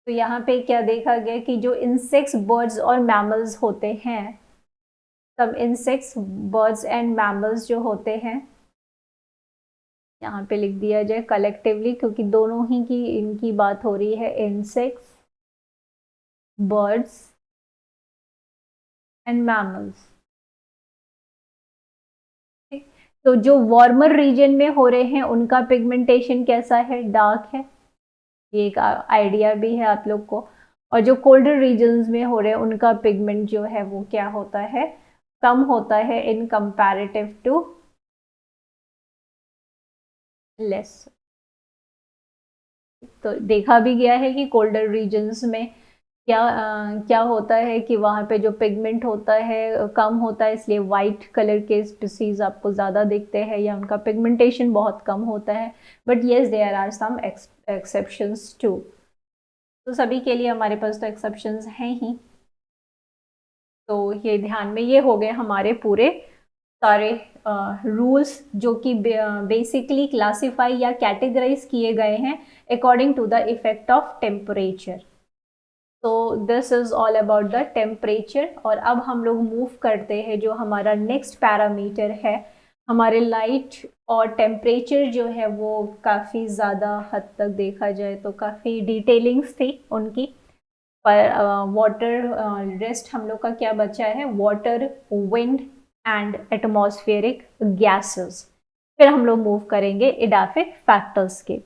तो यहाँ पे क्या देखा गया कि जो इंसेक्ट्स, बर्ड्स और मैमल्स होते हैं, सब इंसेक्ट्स, बर्ड्स एंड मैमल्स जो होते हैं, यहाँ पे लिख दिया जाए कलेक्टिवली क्योंकि दोनों ही की इनकी बात हो रही है, इंसेक्ट्स, बर्ड्स एंड मैमल्स। तो जो वार्मर रीजन में हो रहे हैं उनका पिगमेंटेशन कैसा है, डार्क है, ये एक आइडिया भी है आप लोग को। और जो कोल्डर रीजन्स में हो रहे हैं उनका पिगमेंट जो है वो क्या होता है, कम होता है इन कंपैरेटिव टू लेस। तो देखा भी गया है कि कोल्डर रीजन्स में क्या होता है कि वहाँ पे जो पिगमेंट होता है कम होता है, इसलिए वाइट कलर के स्पीसीज आपको ज़्यादा दिखते हैं या उनका पिगमेंटेशन बहुत कम होता है। But yes there are some exceptions too. तो सभी के लिए हमारे पास तो एक्सेप्शंस हैं ही। तो ये ध्यान में, ये हो गए हमारे पूरे सारे रूल्स जो कि बेसिकली क्लासीफाई या कैटेगराइज किए गए हैं according to the effect of temperature. तो this is all about the temperature. और अब हम लोग मूव करते हैं, जो हमारा नेक्स्ट पैरामीटर है, हमारे लाइट और टेम्परेचर जो है वो काफ़ी ज़्यादा हद तक देखा जाए तो काफ़ी डिटेलिंग्स थी उनकी। पर वाटर रेस्ट हम लोग का क्या बचा है, water, wind and atmospheric gases. फिर हम लोग मूव करेंगे इडाफिक फैक्टर्स के।